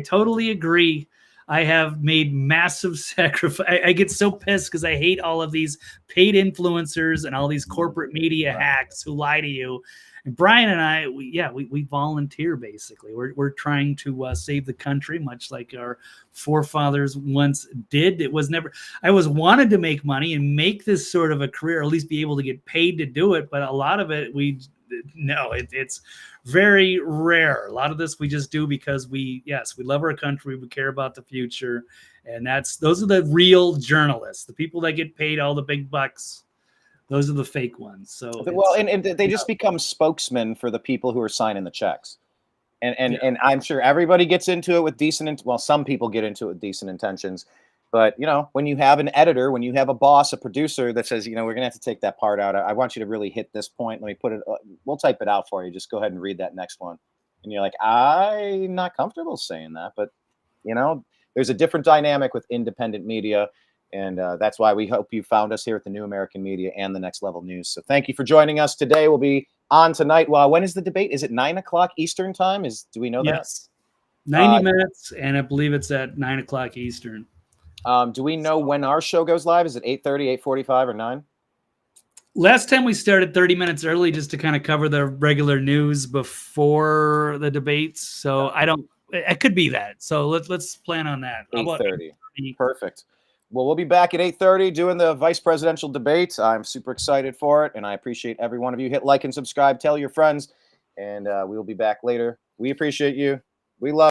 totally agree. I have made massive sacrifice. I get so pissed because I hate all of these paid influencers and all these corporate media hacks who lie to you. And Brian and I, we volunteer basically. We're trying to save the country, much like our forefathers once did. It was never. I was wanted to make money and make this sort of a career, or at least be able to get paid to do it. But a lot of it, it's very rare. A lot of this we just do because we love our country, we care about the future, and those are the real journalists, the people that get paid all the big bucks. Those are the fake ones. So and they just become spokesmen for the people who are signing the checks. And I'm sure everybody gets into it with some people get into it with decent intentions. But, when you have an editor, when you have a boss, a producer that says, we're going to have to take that part out. I want you to really hit this point. Let me put it, we'll type it out for you. Just go ahead and read that next one. And you're like, I'm not comfortable saying that. But, there's a different dynamic with independent media. And that's why we hope you found us here at the New American Media and the Next Level News. So thank you for joining us today. We'll be on tonight. Well, when is the debate? Is it 9:00 Eastern time? Do we know that? Yes. 90 minutes, and I believe it's at 9:00 Eastern. Do we know when our show goes live? Is it 8:30, 8:45, or 9? Last time we started 30 minutes early just to kind of cover the regular news before the debates. So it could be that. So let's plan on that. 8:30. Perfect. Well, we'll be back at 8:30 doing the vice presidential debate. I'm super excited for it, and I appreciate every one of you. Hit like and subscribe. Tell your friends, and we'll be back later. We appreciate you. We love